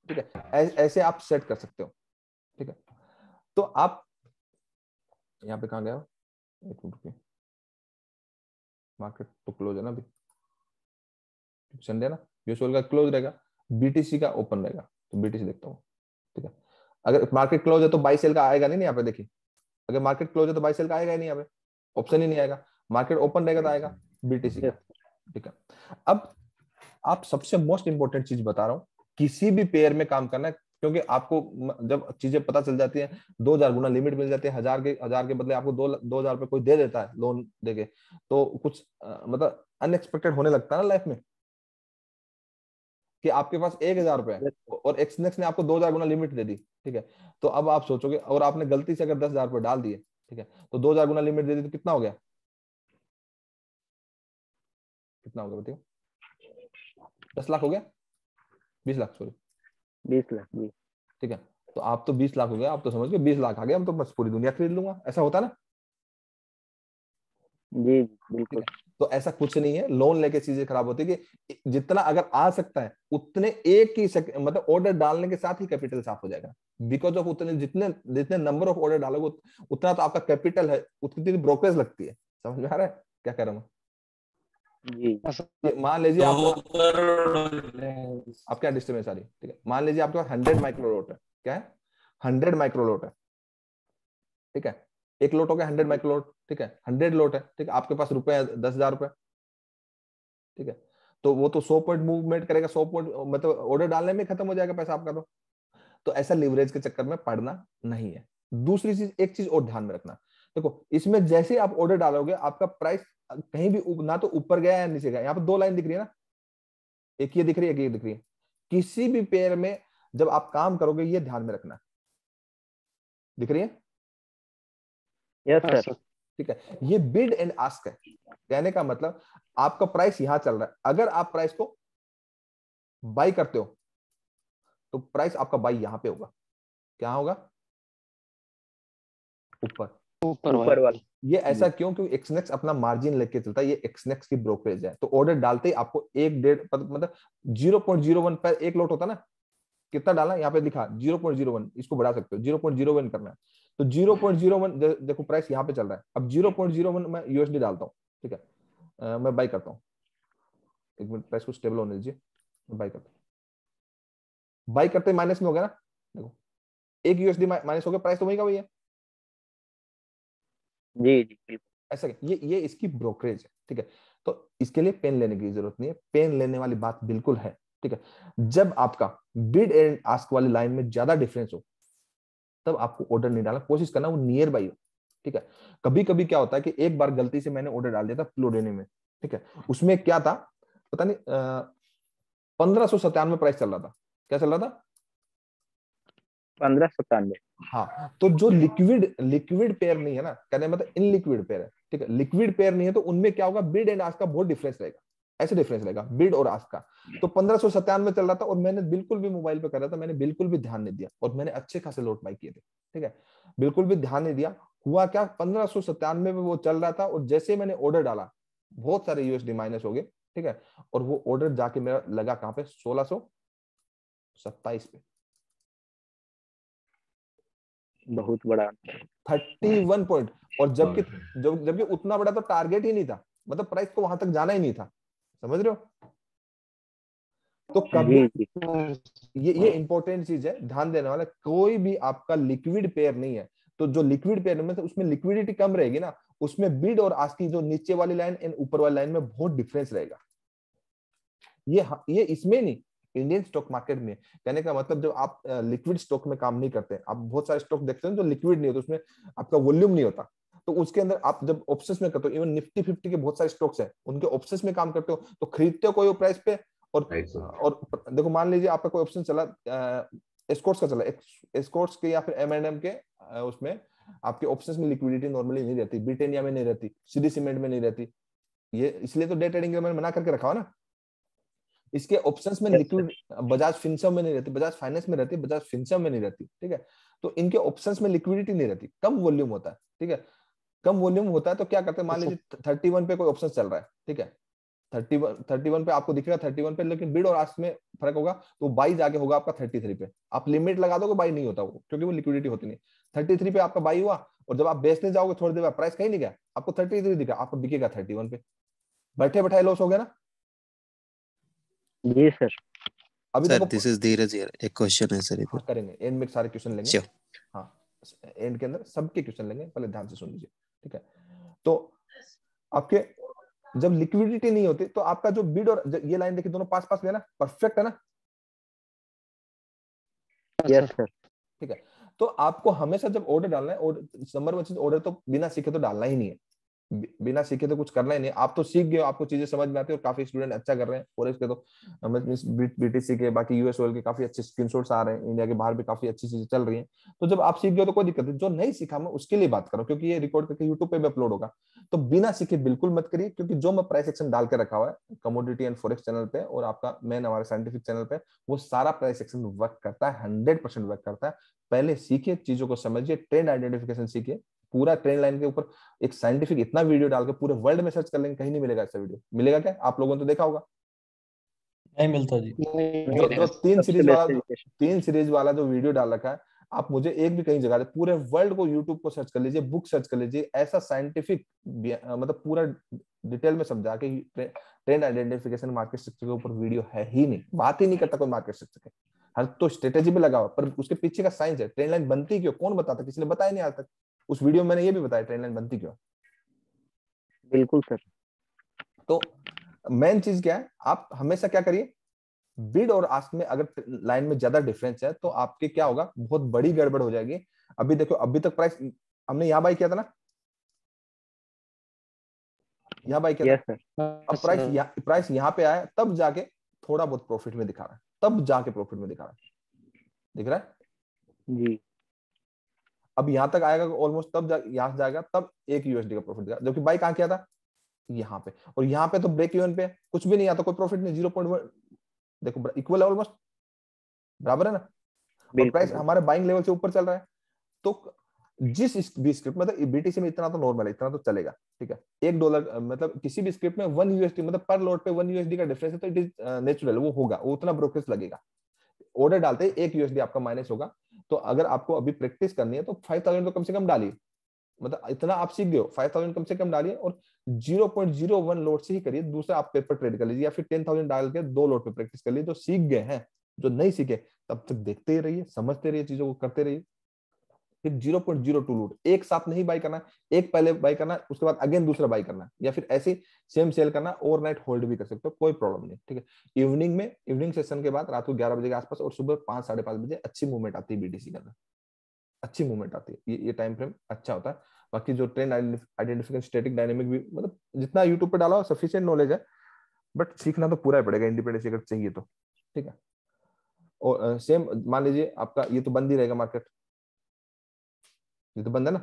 ठीक है। ऐसे आप सेट कर सकते हो, ठीक है। तो आप यहाँ पे कहाँ गया, एक मिनट रुकिए, मार्केट तो क्लोज है ना अभी, संडे ना, यूएसओएल का क्लोज रहेगा, बीटीसी का ओपन रहेगा, तो बीटीसी देखता हूँ। ठीक है, अगर मार्केट क्लोज है तो बाई सेल का आएगा नहीं यहाँ पे, देखिए अगर मार्केट क्लोज है तो बाई सेल का आएगा ही नहीं, यहाँ पे ऑप्शन ही नहीं आएगा। मार्केट ओपन रहेगा तो आएगा बीटीसी का। ठीक है, अब आप सबसे मोस्ट इंपोर्टेंट चीज बता रहा हूँ, किसी भी पेयर में काम करना है, क्योंकि आपको जब चीजें पता चल जाती है, 2000 गुना लिमिट मिल जाती है, हजार के बदले आपको 2000 रुपए कोई दे देता है लोन देके, तो कुछ मतलब अनएक्सपेक्टेड होने लगता है ना लाइफ में, कि आपके पास 1000 रुपए है और एक्सनेक्स ने आपको 2000 गुना लिमिट दे दी। ठीक है, तो अब आप सोचोगे, और आपने गलती से अगर 10,000 रुपए डाल दिए, ठीक है, तो 2000 गुना लिमिट दे दी तो कितना हो गया, कितना हो गया बताइए, 10 लाख हो गया, 20 लाख सॉरी, 20 लाख जी। ठीक है, तो आप तो 20 लाख हो गया, आप तो समझ गए 20 लाख आ गया, हम तो बस पूरी दुनिया खरीद लूंगा, ऐसा होता ना। जी बिल्कुल। तो ऐसा कुछ नहीं है, लोन लेके चीजें खराब होती है कि जितना अगर आ सकता है उतने एक ही मतलब ऑर्डर डालने के साथ ही कैपिटल साफ हो जाएगा, बिकॉज ऑफ उतने जितने जितने नंबर ऑफ ऑर्डर डालोगे उतना तो आपका कैपिटल है, उतनी ब्रोकरेज लगती है। समझ में आ रहा है क्या कह रहा हूँ? जी मान लीजिए आप क्या डिस्टर्बेंस आ रही है, ठीक है, मान लीजिए आपके पास 100 माइक्रो लोट है, क्या है 100 माइक्रो लोट है, ठीक है, एक लोट हो गया 100 माइक्रो लोट, ठीक है, 100 लोट है, ठीक है, आपके पास रुपए 10,000 रुपए, ठीक है, तो वो तो 100 पॉइंट मूवमेंट करेगा, 100 पॉइंट मतलब ऑर्डर डालने में खत्म हो जाएगा पैसा आपका। तो ऐसा लिवरेज के चक्कर में पड़ना नहीं है। दूसरी चीज, एक चीज और ध्यान में रखना, देखो इसमें जैसे आप ऑर्डर डालोगे आपका प्राइस कहीं भी ना तो ऊपर गया या नीचे गया, यहाँ पे 2 लाइन दिख रही है ना, एक ये दिख रही है, एक ये दिख रही है, किसी भी पेयर में जब आप काम करोगे ये ध्यान में रखना, दिख रही है? Yes sir. ठीक है, ये बिड एंड आस्क है, कहने का मतलब आपका प्राइस यहां चल रहा है, अगर आप प्राइस को बाई करते हो तो प्राइस आपका बाई यहां पे होगा, क्या होगा, ऊपर ऊपर वाला। ये ऐसा क्यों? क्योंकि एक्सनेक्स अपना मार्जिन लेके चलता है, ये एक्सनेक्स की ब्रोकरेज है, तो ऑर्डर डालते ही आपको 1.5 मतलब 0.01 पर एक लोट होता ना, कितना डाला यहाँ पे लिखा 0.01, इसको बढ़ा सकते हो 0.01 करना है, तो 0.01 देखो प्राइस यहाँ पे चल रहा है, अब 0.01 मैं यूएसडी डालता हूँ, ठीक है, मैं बाई करता हूँ, एक मिनट प्राइस को स्टेबल होने दीजिए, मैं बाई करता हूँ, बाई करते माइनस में हो गया ना, देखो एक यूएसडी माइनस हो गया, प्राइस तो वही का वही है, जी जी ऐसा ये इसकी ब्रोकरेज है। ठीक है, तो इसके लिए पेन लेने की जरूरत नहीं है, पेन लेने वाली बात बिल्कुल है। ठीक है, जब आपका बिड एंड आस्क वाली लाइन में ज्यादा डिफरेंस हो तब आपको ऑर्डर नहीं डालना, कोशिश करना वो नियर बाई हो। ठीक है, कभी कभी क्या होता है कि एक बार गलती से मैंने ऑर्डर डाल दिया था प्लोडेने में, ठीक है, उसमें क्या था पता नहीं 1597 प्राइस चल रहा था, क्या चल रहा था 1597। हाँ, तो जो लिक्विड पेयर नहीं है ना, कहने मतलब इन लिक्विड पेयर है, ठीक है, लिक्विड पेयर नहीं है तो उनमें क्या होगा, बिड एंड आस्क का बहुत डिफरेंस रहेगा, ऐसे डिफरेंस रहेगा बिड और आस्क का। तो 1597 चल रहा था और मैंने बिल्कुल भी मोबाइल पे कर रहा था, मैंने बिल्कुल भी ध्यान नहीं दिया और मैंने अच्छे खासे लोट बाई किए थे। ठीक है, बिल्कुल भी ध्यान नहीं दिया, हुआ क्या 1597 में वो चल रहा था और जैसे मैंने ऑर्डर डाला बहुत सारे यूएसडी माइनस हो गए। ठीक है, और वो ऑर्डर जाके मेरा लगा कहां पे 1627 पे, बहुत बड़ा 31 पॉइंट, और जबकि उतना बड़ा तो टारगेट ही नहीं था, मतलब प्राइस को वहां तक जाना ही नहीं था, समझ रहे हो? तो कभी ये इंपॉर्टेंट चीज है, ध्यान देने वाला, कोई भी आपका लिक्विड पेयर नहीं है, तो जो लिक्विड पेयर में उसमें लिक्विडिटी कम रहेगी ना, उसमें बिड और आस्क की जो नीचे वाली लाइन एंड ऊपर वाली लाइन में बहुत डिफरेंस रहेगा। ये इसमें नहीं, इंडियन स्टॉक मार्केट में, कहने का मतलब जब आप लिक्विड स्टॉक में काम नहीं करते, आप बहुत सारे स्टॉक देखते हैं जो लिक्विड नहीं होता, उसमें आपका वॉल्यूम नहीं होता, तो उसके अंदर आप जब ऑप्शंस में करते हो, इवन निफ्टी 50 के बहुत सारे स्टॉक्स हैं, उनके ऑप्शंस में काम करते हो, तो खरीदते हो कोई प्राइस पे, और देखो मान लीजिए आपका कोई ऑप्शन चला एस्कॉर्ट्स का चला, एस्कॉर्ट्स के या फिर M&M के, उसमें आपके ऑप्शंस में लिक्विडिटी नॉर्मली नहीं रहती, ब्रिटेनिया में नहीं रहती, सीधी सीमेंट में नहीं रहती, ये इसलिए तो डे ट्रेडिंग के मैंने मना करके रखा हो ना। इसके ऑप्शंस में लिक्विड बजाज फिनसर्व में नहीं रहती, बजाज फाइनेंस में रहती, बजाज फिनसर्व में नहीं रहती। ठीक है, तो इनके ऑप्शंस में लिक्विडिटी नहीं रहती, कम वॉल्यूम होता है। ठीक है, कम वॉल्यूम होता है तो क्या करते हैं, मान लीजिए 31 पे कोई ऑप्शन चल रहा है, ठीक है, 31 पे आपको दिखेगा 31 पे, लेकिन बिड और आस्क में फर्क होगा, तो बाई जाके होगा आपका 33 पे, आप लिमिट लगा दोगे बाई नहीं होता वो, क्योंकि वो लिक्विडिटी होती नहीं। 33 पे आपका बाई हुआ और जब आप बेचने जाओगे थोड़ी देर बाद प्राइस कहीं नहीं गया, आपको 33 दिखा, आपको बिकेगा 31 पे। बैठे बैठाए लॉस हो गया ना। जी सर। अभी सर देखो दिस इज धीरज हियर, एक क्वेश्चन है सर इधर। हाँ, करेंगे एंड में सारे क्वेश्चन लेंगे। श्योर। हाँ, एंड के अंदर सबके क्वेश्चन लेंगे, पहले ध्यान से सुन लीजिए, ठीक है। तो आपके जब लिक्विडिटी नहीं होती तो आपका जो बिड और ये लाइन देखिए दोनों पास पास में है ना, परफेक्ट है ना। Yes sir. ठीक है, तो आपको हमेशा जब ऑर्डर डालना है, नंबर वन चीज, ऑर्डर तो बिना सीखे तो डालना ही नहीं है। बिना सीखे तो कुछ करना ही नहीं। आप तो सीख गए हो, आपको चीजें समझ में आती है और काफी स्टूडेंट अच्छा कर रहे हैं। फॉरेक्स के तो बीटीसी के, बाकी यूएस ओएल के काफी अच्छे स्क्रीनशॉट्स आ रहे हैं, इंडिया के बाहर भी काफी अच्छी चीजें चल रही हैं। तो जब आप सीख गए तो कोई दिक्कत नहीं। जो नहीं सीखा मैं उसके लिए बात कर रहा हूँ, क्योंकि ये रिकॉर्ड करके यूट्यूब पे भी अपलोड होगा। तो बिना सीखे बिल्कुल मत करिए, क्योंकि जो मैं प्राइस एक्शन डाल के रखा हुआ है कमोडिटी एंड फॉरेक्स चैनल पे और आपका मेन हमारे साइंटिफिक चैनल पे, वो सारा प्राइस एक्शन वर्क करता है, 100% वर्क करता है। पहले सीखिए, चीजों को समझिए, ट्रेंड आइडेंटिफिकेशन सीखिए। पूरा ट्रेंड लाइन के ऊपर एक साइंटिफिक इतना वीडियो डाल के पूरे वर्ल्ड में सर्च कर लेंगे, कहीं नहीं मिलेगा ऐसा वीडियो। मिलेगा क्या? आप लोगों ने तो देखा होगा। नहीं मिलता जी। जो तीन सीरीज वाला जो वीडियो डाल रखा है, आप मुझे एक भी कहीं जगह दे, पूरे वर्ल्ड को यूट्यूब को सर्च कर लीजिए, बुक सर्च कर लीजिए, ऐसा साइंटिफिक मतलब पूरा डिटेल में समझा के ट्रेंड आइडेंटिफिकेशन मार्केट स्ट्रक्चर के ऊपर वीडियो है ही नहीं। बात ही नहीं करता कोई मार्केट स्ट्रक्चर के। हर तो स्ट्रेटेजी में लगा हुआ, पर उसके पीछे का साइंस है। ट्रेंड लाइन बनती क्यों, कौन बताता? किसी ने बताया नहीं आज तक। उस वीडियो में मैंने ये भी बताया ट्रेंड लाइन बनती क्यों। बिल्कुल सर। तो मेन चीज क्या है, आप हमेशा क्या करिए, बिड और आस्क में अगर लाइन में ज्यादा डिफरेंस है तो आपके क्या होगा, बहुत बड़ी गड़बड़ हो जाएगी। अभी देखो, अभी तक प्राइस हमने यहाँ बाई किया था ना, यहाँ बाई किया था। अब प्राइस यहाँ पे आया, तब जाके थोड़ा बहुत प्रॉफिट में दिखा रहा है, तब जाके प्रॉफिट में दिखा रहा है, दिख रहा है जी। अब यहाँ तक आएगा ऑलमोस्ट, तब यहाँ से जाएगा, तब एक यूएसडी का प्रॉफिट दिखा, जबकि बाई कहाँ किया था, यहाँ पे। और यहाँ पे तो ब्रेक इवन पे कुछ भी नहीं आता, कोई प्रॉफिट नहीं, 0.1 देखो इक्वल है, ऑलमोस्ट बराबर है ना। और प्राइस हमारे बाइंग लेवल से ऊपर चल रहा है। तो जिस भी स्क्रिप्ट, मतलब बीटीसी में इतना तो नॉर्मल है, इतना तो चलेगा, ठीक है। $1 मतलब किसी भी स्क्रिप्ट में 1 यूएसडी, मतलब पर लॉट पे 1 यूएसडी का डिफरेंस है, तो इट इज नेचुरल, वो होगा, वो उतना ब्रोकरेज लगेगा। ऑर्डर डालते ही 1 यूएसडी आपका माइनस होगा। तो अगर आपको अभी प्रैक्टिस करनी है तो 5000 तो कम से कम डालिए, मतलब इतना आप सीख गए हो, 5000 कम से कम डालिए, और 0.01 लोड से ही करिए। दूसरा आप पेपर ट्रेड कर लीजिए, या फिर 10,000 डाल के 2 लोड पे प्रैक्टिस कर लीजिए। जो सीख गए हैं, जो नहीं सीखे तब तक देखते ही रहिए, समझते रहिए, चीजों को करते रहिए। फिर 0.02 लोड एक साथ नहीं बाई करना, एक पहले बाई करना, उसके बाद अगेन दूसरा बाई करना, या फिर ऐसे सेम सेल करना, ओवरनाइट होल्ड भी कर सकते हो, कोई प्रॉब्लम नहीं, ठीक है। इवनिंग सेशन के बाद रात को 11 बजे के आसपास और सुबह 5 साढ़े 5 बजे अच्छी मूवमेंट आती है बीटीसी के अंदर, अच्छी मूवमेंट आती है। ये टाइम फ्रेम अच्छा होता है। बाकी जो ट्रेंड आइडेंटिफिकेशन, स्टैटिक डायनेमिक भी, मतलब जितना यूट्यूब पे डाला सफिशिएंट नॉलेज है, बट सीखना तो पूरा ही पड़ेगा इंडिपेंडेंस अगर चाहिए तो, ठीक है। और सेम मान लीजिए आपका ये तो बंद ही रहेगा मार्केट, ये तो बंद है ना,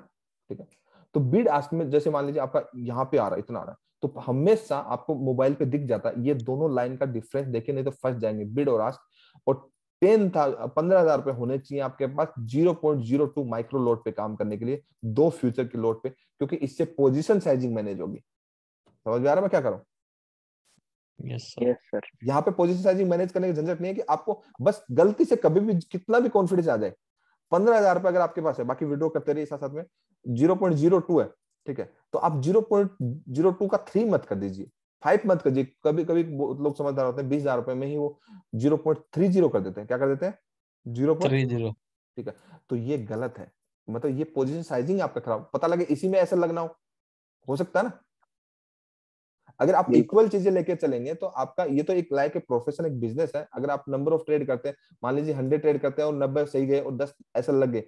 ठीक है। तो बिड आस्क में जैसे मान लीजिए आपका यहाँ पे आ रहा है, इतना आ रहा है, तो हमेशा आपको मोबाइल पे दिख जाता है ये दोनों लाइन का डिफरेंस देखे, नहीं तो फंस जाएंगे। बिड और आस्क और 15,000 रुपए होने चाहिए आपके पास 0.02 माइक्रो लोड पे काम करने के लिए, 2 फ्यूचर के लोड पे, क्योंकि इससे पोजीशन साइजिंग मैनेज होगी। समझ में आ रहा है मैं क्या करूं? Yes sir. यहाँ पे पोजीशन साइजिंग मैनेज करने की झंझट नहीं है, कि आपको बस गलती से कभी भी कितना भी कॉन्फिडेंस आ जाए, 15,000 रुपए अगर आपके पास है, बाकी विड्रॉ करते रहिए साथ साथ में, 0.02 है, ठीक है। तो आप 0.02 का 3 मत कर दीजिए, 5 मत करिए। कभी कभी लोग समझदार होते हैं, 20,000 रुपए में ही वो 0.30 कर देते हैं। क्या कर देते हैं? 0.30, ठीक है। तो ये गलत है, मतलब ये पोजीशन साइजिंग आपका खराब, पता लगे इसी में ऐसा लगना हो सकता है ना। अगर आप इक्वल चीजें लेके चलेंगे तो आपका ये तो एक लाइक एक प्रोफेशन, एक बिजनेस है। अगर आप नंबर ऑफ ट्रेड करते हैं, मान लीजिए 100 ट्रेड करते हैं और 90 सही गए और 10 एसएल लग गए,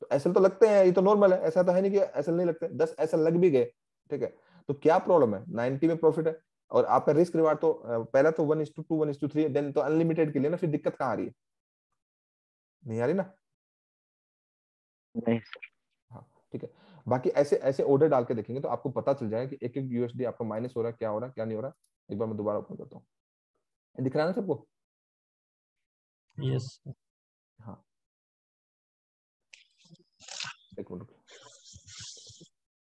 तो एसएल तो लगते हैं, ये तो नॉर्मल है, ऐसा तो है नहीं कि एसएल नहीं लगते, 10 एसएल लग भी गए, ठीक है। तो क्या प्रॉब्लम है? 90 में प्रॉफिट है, और आपका रिस्क रिवार्ड तो पहला तो 1:2 1:3, देन तो अनलिमिटेड के लिए ना, फिर दिक्कत कहाँ आ रही है? नहीं आ रही ना? नहीं सर। हाँ, ठीक है। बाकी ऐसे ऐसे ऑर्डर डाल के देखेंगे तो आपको पता चल जाएगा कि एक एक यूएसडी आपका माइनस हो रहा है, क्या हो रहा है, क्या नहीं हो रहा है। एक बार मैं दोबारा ओपन करता हूँ, दिख रहा है ना सबको? यस। हाँ, एक मिनट,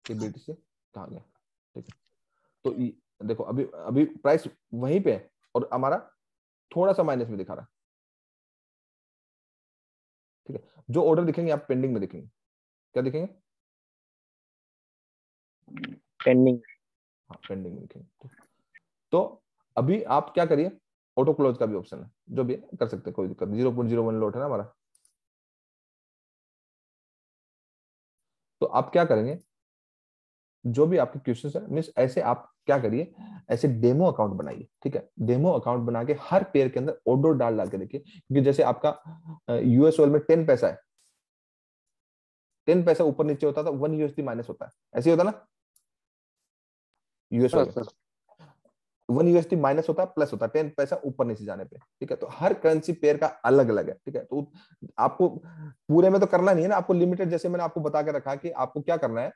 ये बीटीसी कहाँ गया, ठीक है। तो देखो अभी अभी प्राइस वहीं पे है और हमारा थोड़ा सा माइनस में दिखा रहा है, ठीक है। जो ऑर्डर दिखेंगे आप पेंडिंग में दिखेंगे, क्या दिखेंगे? पेंडिंग। हाँ, पेंडिंग में दिखेंगे, तो अभी आप क्या करिए, ऑटो क्लोज का भी ऑप्शन है, जो भी कर सकते हैं, कोई दिक्कत नहीं। 0.01 लॉट है ना हमारा। तो आप क्या करेंगे, जो भी आपके क्वेश्चन है मीन्स ऐसे आप क्या करिए, ऐसे डेमो अकाउंट बनाइए, ठीक है। डेमो अकाउंट बना के हर पेयर के अंदर ऑर्डर डाल डाल के देखिए, क्योंकि जैसे आपका यूएस ऑयल में 10 पैसा है, 10 पैसा ऊपर नीचे होता था 1 यूएसडी माइनस होता है, ऐसे ही होता ना यूएस ऑयल में। 1 यूएसडी माइनस होता है प्लस होता है 10 पैसा ऊपर नीचे जाने पे, ठीक है। तो हर करेंसी पेयर का अलग अलग है, ठीक है। तो आपको पूरे में तो करना नहीं है ना, आपको लिमिटेड, जैसे मैंने आपको बता के रखा कि आपको क्या करना है,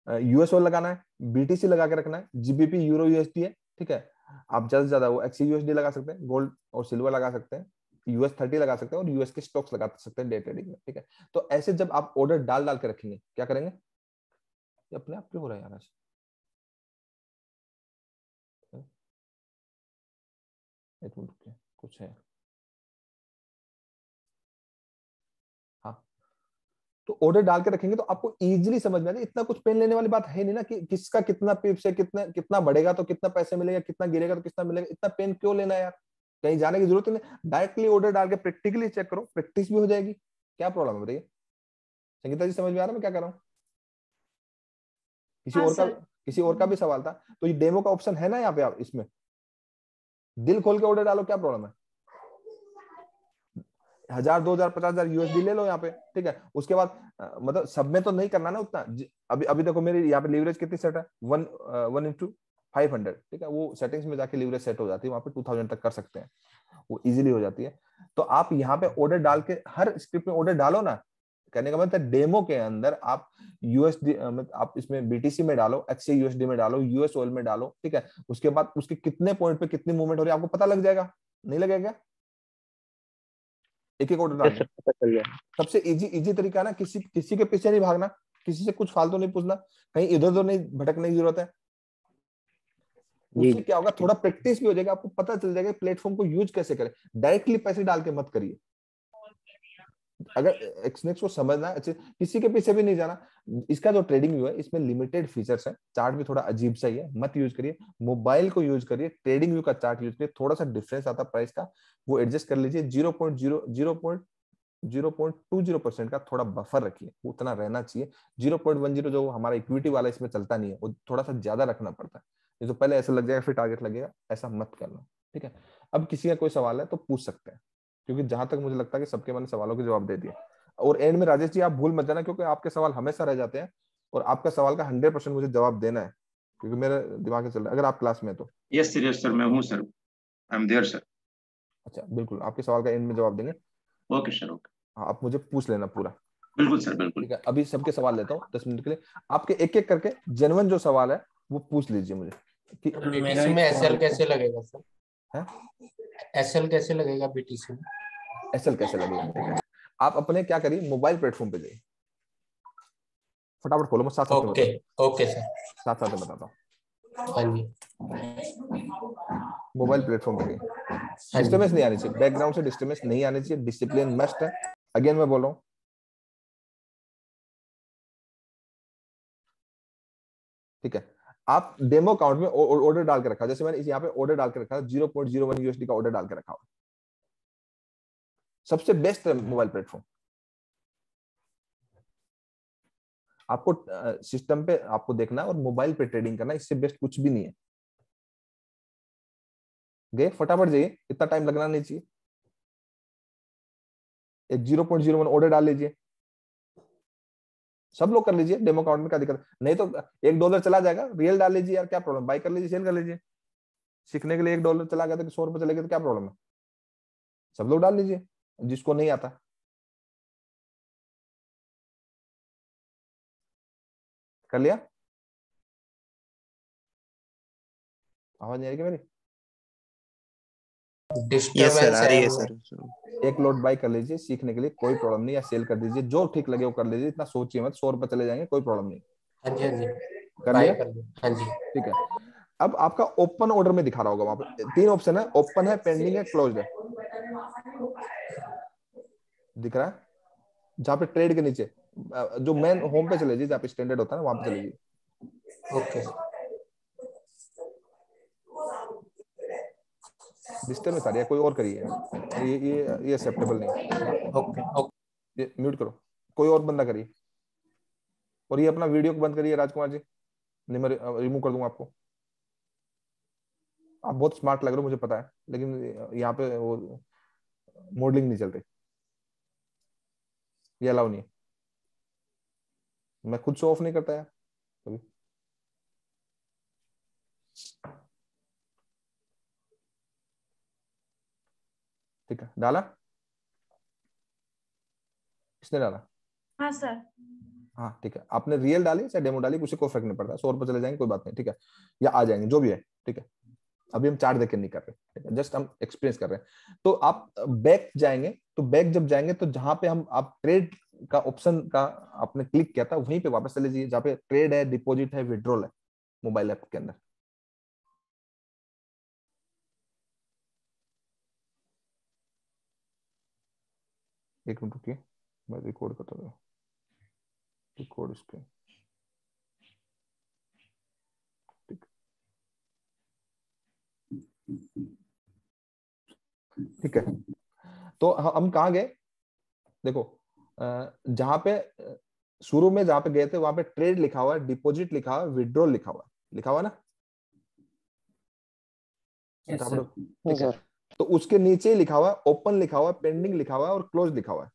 यूएसओ लगाना है, बीटीसी लगा के रखना है, जीबीपी यूरो यूएसडी है, ठीक है। आप ज्यादा से ज्यादा वो एक्सी यूएसडी लगा सकते हैं, गोल्ड और सिल्वर लगा सकते हैं, US30 लगा सकते हैं, और यूएस के स्टॉक्स लगा सकते हैं डे ट्रेडिंग में, ठीक है। तो ऐसे जब आप ऑर्डर डाल डाल के रखेंगे, क्या करेंगे, ये अपने आप क्यों हो रहा है यार ऐसे? एक मिनट रुकिए, कुछ है। हाँ, तो ऑर्डर डाल के रखेंगे तो आपको इजीली समझ में आ जाए, इतना कुछ पेन लेने वाली बात है नहीं ना कि किसका कितना पिप्स है, कितना कितना बढ़ेगा तो कितना पैसे मिलेगा, कितना गिरेगा तो कितना मिलेगा, इतना पेन क्यों लेना है यार, कहीं जाने की जरूरत ही नहीं। डायरेक्टली ऑर्डर डाल के प्रैक्टिकली चेक करो, प्रैक्टिस भी हो जाएगी। क्या प्रॉब्लम है बताइए, संगीता जी समझ में आ रहा है मैं क्या कर रहा हूँ? हाँ सर। किसी और का भी सवाल था, तो ये डेमो का ऑप्शन है ना यहाँ पे, आप इसमें दिल खोल के ऑर्डर डालो, क्या प्रॉब्लम है। 1000 2000 50,000 यूएसडी ले लो यहाँ पे, ठीक है। उसके बाद मतलब सब में तो नहीं करना ना उतना। अभी अभी देखो मेरी यहाँ पे लीवरेज कितनी सेट है, 1:500, ठीक है। वो सेटिंग्स में जाके लीवरेज सेट हो जाती है, वहां पे 2000 तक कर सकते हैं, वो इजीली हो जाती है। तो आप यहाँ पे ऑर्डर डाल के हर स्क्रिप्ट में ऑर्डर डालो ना, कहने का मतलब डेमो के अंदर आप यूएसडी आप इसमें बीटीसी में डालो, एक्सए यूएसडी में डालो, यूएस ऑयल में डालो, ठीक है। उसके बाद उसके कितने पॉइंट पे कितनी मूवमेंट हो रही है आपको पता लग जाएगा, नहीं लगेगा? एक एक ऑर्डर डाल सर पता चल गया। सबसे इजी तरीका ना, किसी किसी के पीछे नहीं भागना, किसी से कुछ फालतू नहीं पूछना, कहीं इधर उधर नहीं भटकने की जरूरत है। उससे क्या होगा, थोड़ा प्रैक्टिस भी हो जाएगा, आपको पता चल जाएगा प्लेटफॉर्म को यूज कैसे करें। डायरेक्टली पैसे डाल के मत करिए, अगर एक्सनेक्स को समझना है अच्छे, किसी के पीछे भी नहीं जाना। इसका जो ट्रेडिंग व्यू है इसमें लिमिटेड फीचर्स है, चार्ट भी थोड़ा अजीब सा ही है, मत यूज करिए। मोबाइल को यूज करिए, ट्रेडिंग व्यू का चार्ट यूज करिए, थोड़ा सा डिफरेंस आता है प्राइस का, वो एडजस्ट कर लीजिए। 0.20% का थोड़ा बफर रखिए, उतना रहना चाहिए। 0.10 जो हमारा इक्विटी वाला इसमें चलता नहीं है, वो थोड़ा सा ज्यादा रखना पड़ता है। ये तो पहले ऐसा लग जाएगा फिर टारगेट लगेगा, ऐसा मत करना, ठीक है। अब किसी का कोई सवाल है तो पूछ सकते हैं, क्योंकि जहां तक मुझे लगता है कि सबके मैंने सवालों के जवाब दे दिए। और एंड में राजेश जी आप भूल मत जाना, क्योंकि आपके सवाल हमेशा रह जाते हैं, और आपका सवाल का 100% मुझे जवाब देना है, क्योंकि मेरे दिमाग में चल रहा है, अगर आप क्लास में तो। यस सर मैं हूँ sir, I am there sir. अच्छा बिल्कुल, आपके सवाल का एंड में जवाब देंगे। Okay sir okay. हाँ, आप मुझे पूछ लेना पूरा। बिल्कुल सर बिल्कुल। ठीक है, अभी सबके सवाल लेता हूँ 10 मिनट के लिए, आपके एक एक करके जेन्युइन जो सवाल है वो पूछ लीजिए मुझे कि बीटीसी में एसएल कैसे लगेगा सर? है एसएल कैसे लगेगा बीटीसी में? एसएल कैसे लगेगा, ठीक है। आप अपने क्या करिए, मोबाइल प्लेटफॉर्म पे जाइए, फटाफट खोलो, मैं साथ साथ में ओके बताता ओके सर। साथ साथ में बताता हूँ। हाँ जी मोबाइल प्लेटफॉर्म पे गए, हाँ जी डिस्टर्बेंस नहीं आनी चाहिए, बैकग्राउंड से डिस्टर्बेंस नहीं आनी चाहिए, डिसिप्लिन मस्ट है। अगेन मैं बोल रहा हूँ, ठीक है। आप डेमो अकाउंट में ऑर्डर डाल के रखा, जैसे मैंने यहाँ पे ऑर्डर डाल के रखा, 0.01 यूएसडी का ऑर्डर डाल के रखा हुआ, सबसे बेस्ट है मोबाइल प्लेटफॉर्म। आपको सिस्टम पे आपको देखना है और मोबाइल पे ट्रेडिंग करना, इससे बेस्ट कुछ भी नहीं है। गए, फटाफट जाइए, इतना टाइम लगना नहीं चाहिए। एक 0.01 ऑर्डर डाल लीजिए, सब लोग कर लीजिए डेमो अकाउंट में, क्या दिक्कत, नहीं तो $1 चला जाएगा, रियल डाल लीजिए यार, क्या प्रॉब्लम, बाय कर लीजिए, सेल कर लीजिए। सीखने के लिए $1 चला गया तो 100 रुपए चले गए तो क्या प्रॉब्लम है, सब लोग डाल लीजिए जिसको नहीं आता। कर लिया, आवाज नहीं आ रही क्या मेरी? यस सर, डिस्टरबेंस आ रही है है वो। सर। एक लोट बाय कर लीजिए, सीखने के लिए कोई प्रॉब्लम नहीं, या सेल कर दीजिए, जो ठीक लगे वो कर लीजिए, इतना सोचिए मत, 100 रुपए चले जाएंगे कोई प्रॉब्लम नहीं। हाँ जी हाँ जी कर बाय लिया, कर लो हाँ जी। ठीक है। अब आपका ओपन ऑर्डर में दिखा रहा होगा, वहां पे 3 ऑप्शन है, ओपन है, पेंडिंग है, क्लोज्ड है, दिख रहा है? जहाँ पे ट्रेड के नीचे जो मेन होम पे चले जाइए, जहाँ पे स्टैंडर्ड होता है ना, वहां पे चले जाइए। ओके डिस्टर्ब में सारी कोई और करिए, ये एक्सेप्टेबल नहीं है। ओके ओके ये म्यूट करो, कोई और बंदा करिए, और ये अपना वीडियो को बंद करिए राजकुमार जी, नहीं मैं रिमूव कर दूंगा आपको। आप बहुत स्मार्ट लग रहे हो मुझे पता है, लेकिन यहाँ पे वो मॉडलिंग नहीं चल रही, ये अलाउ नहीं है। मैं खुद शो ऑफ नहीं करता यार कभी। ठीक है, डाला, इसने डाला। हाँ सर। हाँ ठीक है, आपने रियल डाली चाहे डेमो डाली, उसे कोई फर्क नहीं पड़ता, 100 रुपए चले जाएंगे कोई बात नहीं, ठीक है, या आ जाएंगे जो भी है, ठीक है। अभी हम चार्ट देख के नहीं कर रहे, ठीक है, जस्ट हम एक्सपीरियंस कर रहे हैं। तो आप बैक जाएंगे, तो बैक जब जाएंगे तो जहां पे हम आप ट्रेड का ऑप्शन का आपने क्लिक किया था वहीं पे वापस चले जाइए, जहाँ पे ट्रेड है, डिपॉजिट है, विड्रॉल है मोबाइल ऐप के अंदर। एक मिनट रुकिए, मैं रिकॉर्ड करता हूँ, रिकॉर्ड स्क्रीन, ठीक है। तो हम कहाँ गए, देखो जहां पे शुरू में जहां पे गए थे वहां पे ट्रेड लिखा हुआ है, डिपॉजिट लिखा हुआ है, विड्रॉल लिखा हुआ है, लिखा हुआ ना? यस ठीक सर। है, तो उसके नीचे ही लिखा हुआ है ओपन लिखा हुआ है, पेंडिंग लिखा हुआ है और क्लोज लिखा हुआ है।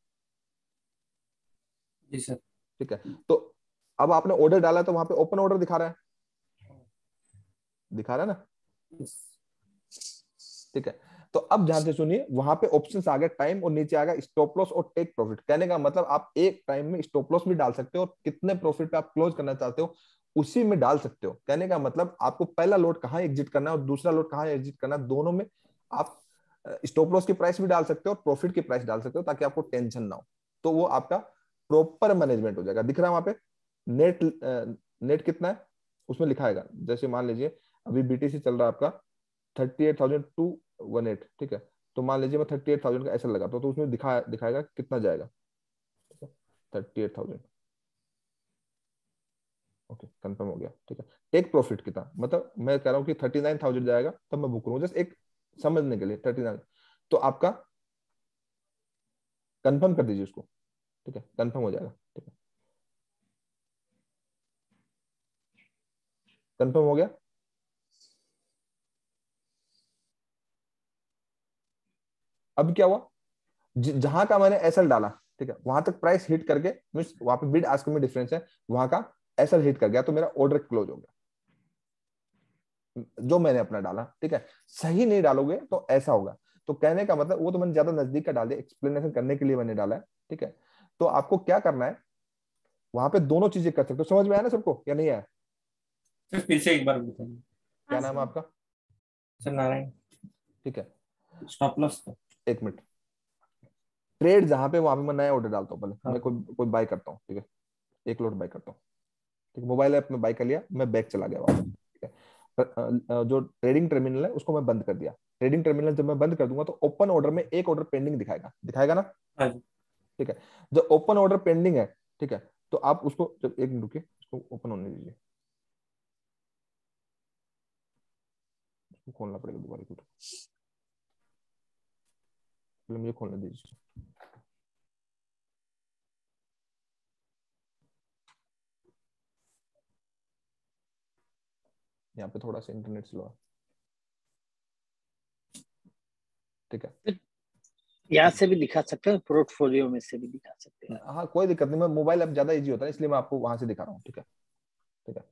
जी सर। ठीक है, तो अब आपने ऑर्डर डाला तो वहां पे ओपन ऑर्डर दिखा रहा है, दिखा रहा है ना? ठीक है, तो अब ध्यान से सुनिए, वहां पे ऑप्शंस आ गए टाइम और नीचे आ गया स्टॉप लॉस और टेक प्रॉफिट। कहने का मतलब आप एक टाइम में स्टॉप लॉस भी डाल सकते हो और कितने प्रॉफिट पे आप क्लोज करना चाहते हो उसी में डाल सकते हो। कहने का मतलब आपको पहला लोड कहाँ एग्जिट करना है और दूसरा लोड कहाँ एग्जिट करना है, दोनों में आप स्टॉप लॉस की प्राइस भी डाल सकते हो और प्रॉफिट की प्राइस डाल सकते हो, ताकि आपको टेंशन ना हो। तो वो आपका प्रॉपर मैनेजमेंट हो जाएगा। दिख रहा है वहां पे नेट, नेट कितना है उसमें लिखा है। जैसे मान लीजिए अभी बीटीसी चल रहा है आपका 38,218, ठीक है, तो मान लीजिए मैं 38,000 का ऐसा लगाता हूँ तो उसमें दिखाएगा कितना जाएगा, 38,000। ओके, कंफर्म हो गया, ठीक है। टेक प्रॉफिट कितना, मतलब मैं कह रहा हूँ कि 39,000 जाएगा तब मैं बुक करूँ, जस्ट एक समझने के लिए 39, तो आपका कंफर्म कर दीजिए उसको, ठीक है, कंफर्म हो जाएगा, ठीक है, कंफर्म हो गया। अब क्या हुआ, जहां का मैंने एसएल डाला, ठीक है, वहां तक प्राइस हिट करके, मींस वहां पे बिड आस्क में डिफरेंस है, वहां का एसएल हिट कर गया तो मेरा ऑर्डर क्लोज हो गया जो मैंने अपना डाला, ठीक है। सही नहीं डालोगे तो ऐसा होगा। तो कहने का मतलब वो तो मैंने ज्यादा नजदीक का डाल दिया, एक्सप्लेनेशन करने के लिए मैंने डाला है, ठीक है। तो आपको क्या करना है, वहां पे दोनों चीजें कर सकते हो। समझ में आया ना सबको या नहीं आया? सर फिर से एक बार बताइए। क्या हाँ नाम है सर। आपका? सर नारायण। ठीक है, स्टॉप लॉस। एक मिनट। ट्रेड जहां पे, वहां पे मैं नया ऑर्डर डालता हूँ, पहले हाँ। मैं कोई बाय करता हूँ, ठीक है, एक लोट बाय करता हूँ, ठीक है, मोबाइल ऐप में बाय कर लिया, मैं बैक चला गया वापस, ठीक है। जो ट्रेडिंग टर्मिनल है उसको मैं बंद कर दिया। ट्रेडिंग टर्मिनल जब मैं बंद कर दूंगा तो ओपन ऑर्डर में एक ऑर्डर पेंडिंग दिखाएगा, दिखाएगा ना? हाँ जी। ठीक है, जो ओपन ऑर्डर पेंडिंग है, ठीक है, तो आप उसको जब, एक मिनट रुकिए, उसको ओपन होने दीजिए, उसको खोलना पड़ेगा दोबारा, पहले मुझे खोलने दीजिए। यहाँ पे थोड़ा सा इंटरनेट स्लो है, ठीक है। यहाँ से भी दिखा सकते हैं, पोर्टफोलियो में से भी दिखा सकते हैं। हाँ कोई दिक्कत नहीं, मैं मोबाइल ऐप ज्यादा इजी होता है इसलिए मैं आपको वहां से दिखा रहा हूँ, ठीक है, ठीक है।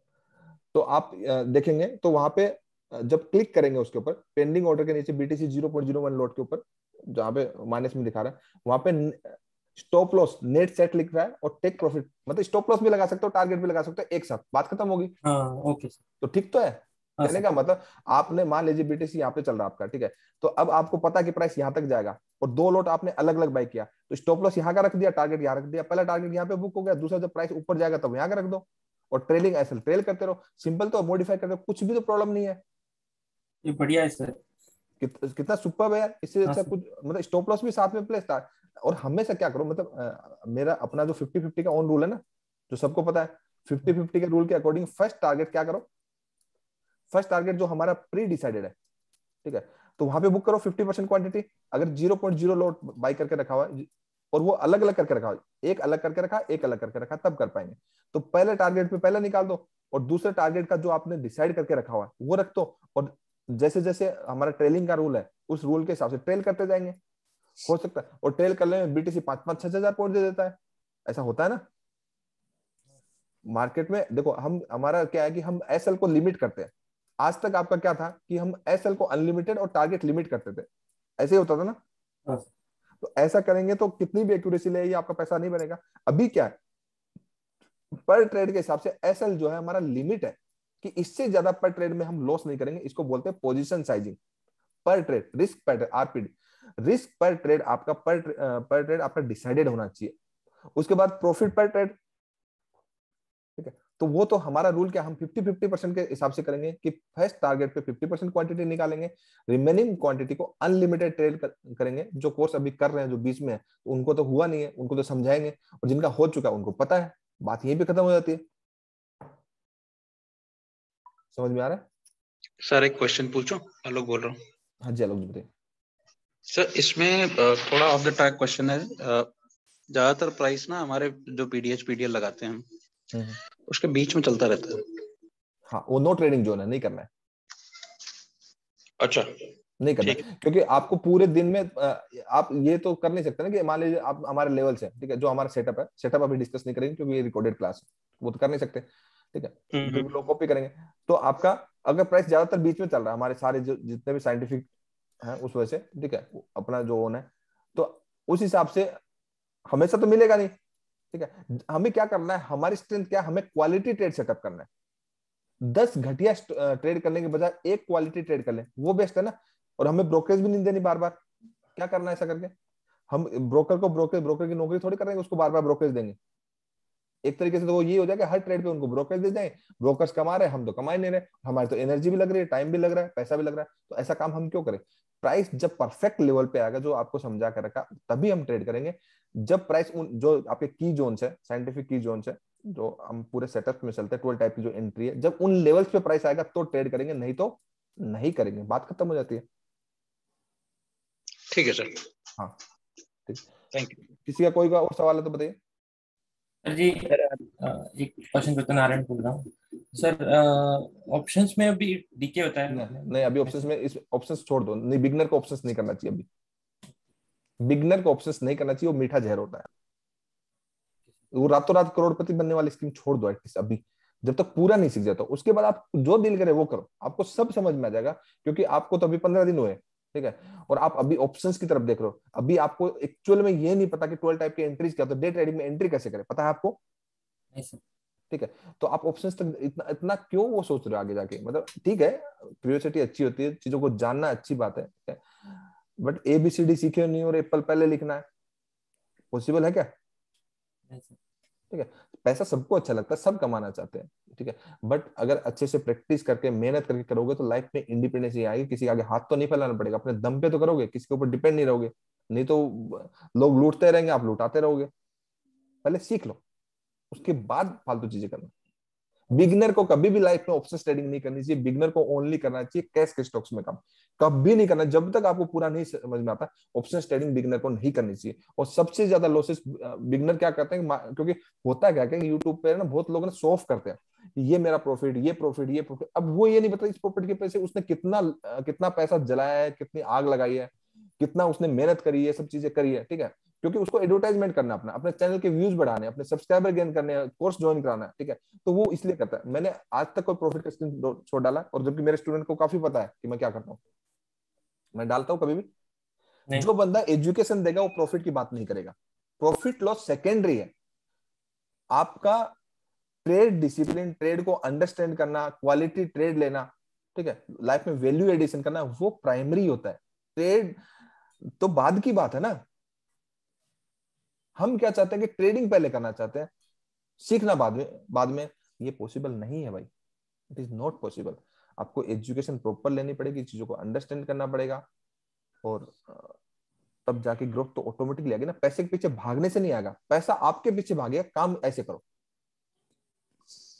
तो आप देखेंगे तो वहां पे जब क्लिक करेंगे उसके ऊपर पेंडिंग ऑर्डर के नीचे BTC 0.01 लॉट के ऊपर जहां पे माइनस में दिखा रहा है, वहां पे स्टॉप लॉस नेट सेट लिख रहा है और टेक प्रॉफिट, मतलब स्टॉप लॉस भी लगा सकते हो, टारगेट भी लगा सकते हो, एक साथ बात खत्म होगी। हाँ ओके सर। तो ठीक तो है? हाँ कहने सर। का मतलब आपने मान लीजिए BTC यहाँ पे चल रहा है आपका, ठीक है, तो अब आपको पता है कि प्राइस यहाँ तक जाएगा और दो लॉट आपने अलग अलग बाय किया, तो स्टॉप लॉस यहाँ का रख दिया, टारगेट यहाँ रख दिया, पहला टारगेट यहाँ पे बुक हो गया, दूसरा जब प्राइस ऊपर जाएगा तब यहाँ का रख दो और ट्रेलिंग ऐसे ट्रेल करते रहो, सिंपल तो मॉडिफाई करते रहो, कुछ भी तो प्रॉब्लम नहीं है। ये बढ़िया है सर। कितना सुपर है यार, इससे हाँ अच्छा सर। कुछ, मतलब स्टॉप लॉस भी साथ में प्लेस था। और हमेशा क्या करो, मतलब मेरा अपना जो 50-50 का ऑन रूल है ना, जो सबको पता है, 50-50 के रूल के अकॉर्डिंग फर्स्ट टारगेट क्या करो, फर्स्ट टारगेट जो हमारा प्री डिसाइडेड है, ठीक है, तो वहां पे बुक करो 50% क्वांटिटी। अगर 0.0 लॉट बाई करके रखा हुआ है और वो अलग अलग करके रखा हुआ है, एक अलग करके रखा, एक अलग करके रखा, तब कर पाएंगे। तो पहले टारगेट पे पहले निकाल दो और दूसरे टारगेट का जो आपने डिसाइड करके रखा हुआ है वो रख दो, और जैसे जैसे हमारा ट्रेलिंग का रूल है उस रूल के हिसाब से ट्रेल करते जाएंगे। हो सकता है और ट्रेल करने में बीटीसी 5-5-6 हजार पॉइंट दे देता है, ऐसा होता है ना मार्केट में। देखो हम हमारा क्या है कि हम एसएल को लिमिट करते हैं। आज तक आपका क्या था कि हम एसएल को अनलिमिटेड और टारगेट लिमिट करते थे, ऐसे ही होता था ना। तो ऐसा करेंगे तो कितनी भी एक्यूरेसी ले आपका पैसा नहीं बनेगा। अभी क्या है, पर ट्रेड के हिसाब से एसएल जो है हमारा लिमिट है कि इससे ज्यादा पर ट्रेड में हम लॉस नहीं करेंगे। इसको बोलते हैं पोजीशन साइजिंग पर ट्रेड, रिस्क पर आरपीडी। रिस्क पर ट्रेड आपका पर ट्रेड आपका डिसाइडेड होना चाहिए। उसके बाद प्रॉफिट पर ट्रेड, ठीक है। तो वो तो हमारा रूल क्या, हम 50-50% के हिसाब से करेंगे कि फर्स्ट टारगेट पे 50% क्वांटिटी निकालेंगे, रिमेनिंग क्वांटिटी को अनलिमिटेड ट्रेड करेंगे। जो कोर्स अभी कर रहे हैं जो बीच में है उनको तो हुआ नहीं है, उनको तो समझाएंगे, और जिनका हो चुका है उनको पता है। बात यहीं पे खत्म हो जाती है। समझ में आ रहा है? सर एक क्वेश्चन पूछूं? आलोक बोल रहा हूँ। हाँ जी आलोक जी बताइए। सर इसमें थोड़ा ऑफ द ट्रैक क्वेश्चन है। ज्यादातर प्राइस ना हमारे जो पीडीएच पीडीएल लगाते हैं हम, उसके बीच में चलता रहता है। हाँ वो नो ट्रेडिंग जोन है, नहीं करना है। अच्छा नहीं करना, क्योंकि आपको पूरे दिन में आप ये तो कर नहीं सकते ना कि मान लीजिए आप हमारे लेवल से, ठीक है, जो हमारा सेटअप है, सेटअप अभी डिस्कस नहीं करेंगे क्योंकि ये रिकॉर्डेड क्लास है, वो तो कर नहीं सकते, ठीक है, क्योंकि लोग कॉपी करेंगे। तो आपका अगर प्राइस ज्यादातर बीच में चल रहा है, हमारे सारे जो जितने भी साइंटिफिक हैं उस वजह से, ठीक है, अपना जो ओन है, तो उस हिसाब से हमेशा तो मिलेगा नहीं, ठीक है। हमें क्या करना है, हमारी स्ट्रेंथ क्या है, हमें क्वालिटी ट्रेड सेटअप करना है। 10 घटिया ट्रेड करने के बजाय एक क्वालिटी ट्रेड कर लें, वो बेस्ट है ना। और हमें ब्रोकरेज भी नहीं देनी बार बार। क्या करना है ऐसा करके, हम ब्रोकर को ब्रोकर की नौकरी थोड़ी कर रहे हैं, उसको बार बार ब्रोकरेज देंगे। एक तरीके से तो वो ये हो जाएगा हर ट्रेड पे उनको ब्रोकरेज दे जाए, ब्रोकर्स कमा रहे हैं, हम तो कमा ही नहीं रहे, हमारे तो एनर्जी भी लग रही है, टाइम भी लग रहा है, पैसा भी लग रहा है, तो ऐसा काम हम क्यों करें। प्राइस जब परफेक्ट लेवल पे आएगा, जो आपको समझा कर रखा, तभी हम ट्रेड करेंगे। जब प्राइस जो आपके की जोन्स है, साइंटिफिक की जोन्स है, जो हम पूरे सेटअप में चलते हैं, 12 टाइप की जो एंट्री है, जब उन लेवल्स पे प्राइस आएगा तो ट्रेड करेंगे, नहीं तो नहीं करेंगे। बात खत्म हो जाती है। ठीक है सर। हाँ ठीक, थैंक यू। किसी का कोई और सवाल है तो बताइए। सर जी एक क्वेश्चन करते नारायण बोल रहा हूँ सर। ऑप्शंस में अभी डीके होता है? नहीं अभी ऑप्शंस में, इस ऑप्शंस छोड़ दो, नहीं बिगनर को ऑप्शंस नहीं करना चाहिए। अभी बिगनर को ऑप्शंस नहीं करना चाहिए, वो मीठा जहर होता है। वो रातों रात करोड़पति बनने वाली स्कीम छोड़ दो एटलीस्ट अभी, जब तक पूरा नहीं सीख जाता। उसके बाद आप जो डील करे वो करो, आपको सब समझ में आ जाएगा, क्योंकि आपको तो अभी 15 दिन हुए, ठीक है, और आप अभी ऑप्शंस की तरफ देख रहे हो। अभी आपको एक्चुअल में ये नहीं पता कि 12 टाइप की एंट्रीज क्या होता है, डे ट्रेडिंग में एंट्री कैसे करें, पता है आपको? ठीक है, तो आप ऑप्शंस तक इतना इतना क्यों वो सोच रहे हो आगे जाके। मतलब ठीक है, क्यूरियोसिटी अच्छी होती है, चीजों को जानना अच्छी बात है, बट ABCD सीखे नहीं और एप्पल पहले लिखना है, पॉसिबल है क्या? ठीक है, पैसा सबको अच्छा लगता है, सब कमाना चाहते हैं, ठीक है, बट अगर अच्छे से प्रैक्टिस करके मेहनत करके करोगे तो लाइफ में इंडिपेंडेंस ही आएगी। किसी के आगे हाथ तो नहीं फैलाना पड़ेगा, अपने दम पे तो करोगे, किसी के ऊपर डिपेंड नहीं रहोगे, नहीं तो लोग लूटते रहेंगे, आप लुटाते रहोगे। पहले सीख लो, उसके बाद फालतू चीजें करना। बिगनर को कभी भी लाइफ में ऑप्शंस ट्रेडिंग नहीं करनी चाहिए, बिगनर को ओनली करना चाहिए कैश के स्टॉक्स में काम, कभी नहीं करना। जब तक आपको पूरा नहीं समझ में आता, ऑप्शंस ट्रेडिंग बिगनर को नहीं करनी चाहिए। और सबसे ज्यादा लॉसेस बिगनर क्या करते हैं, क्योंकि होता है क्या यूट्यूब पे ना बहुत लोग सो ऑफ करते हैं, ये मेरा प्रॉफिट, ये प्रॉफिट, ये प्रॉफिट। अब वो ये नहीं पता इस प्रॉफिट के पैसे उसने कितना पैसा जलाया है, कितनी आग लगाई है, कितना उसने मेहनत करी है, सब चीजें करी है, ठीक है, क्योंकि उसको एडवर्टाइजमेंट करना, अपने चैनल के व्यूज बढ़ाने, अपने सब्सक्राइबर गेन करने, कोर्स ज्वाइन कराना है, ठीक है, तो वो इसलिए करता है। मैंने आज तक कोई प्रॉफिट का स्क्रीन छोड़ डाला, और जबकि मेरे स्टूडेंट को काफी पता है कि मैं क्या करता हूँ, मैं डालता हूँ कभी भी नहीं। जो बंदा एजुकेशन देगा वो प्रॉफिट की बात नहीं करेगा, प्रॉफिट लॉस सेकेंडरी है। आपका ट्रेड डिसिप्लिन, ट्रेड को अंडरस्टैंड करना, क्वालिटी ट्रेड लेना, ठीक है, लाइफ में वैल्यू एडिशन करना, वो प्राइमरी होता है। ट्रेड तो बाद की बात है ना। हम क्या चाहते हैं कि ट्रेडिंग पहले करना चाहते हैं, सीखना बाद में ये पॉसिबल नहीं है भाई, इट इज नॉट पॉसिबल। आपको एजुकेशन प्रॉपर लेनी पड़ेगी, चीजों को अंडरस्टैंड करना पड़ेगा, और तब जाके ग्रोथ तो ऑटोमेटिकली आएगी ना। पैसे के पीछे भागने से नहीं आएगा, पैसा आपके पीछे भागेगा। काम ऐसे करो,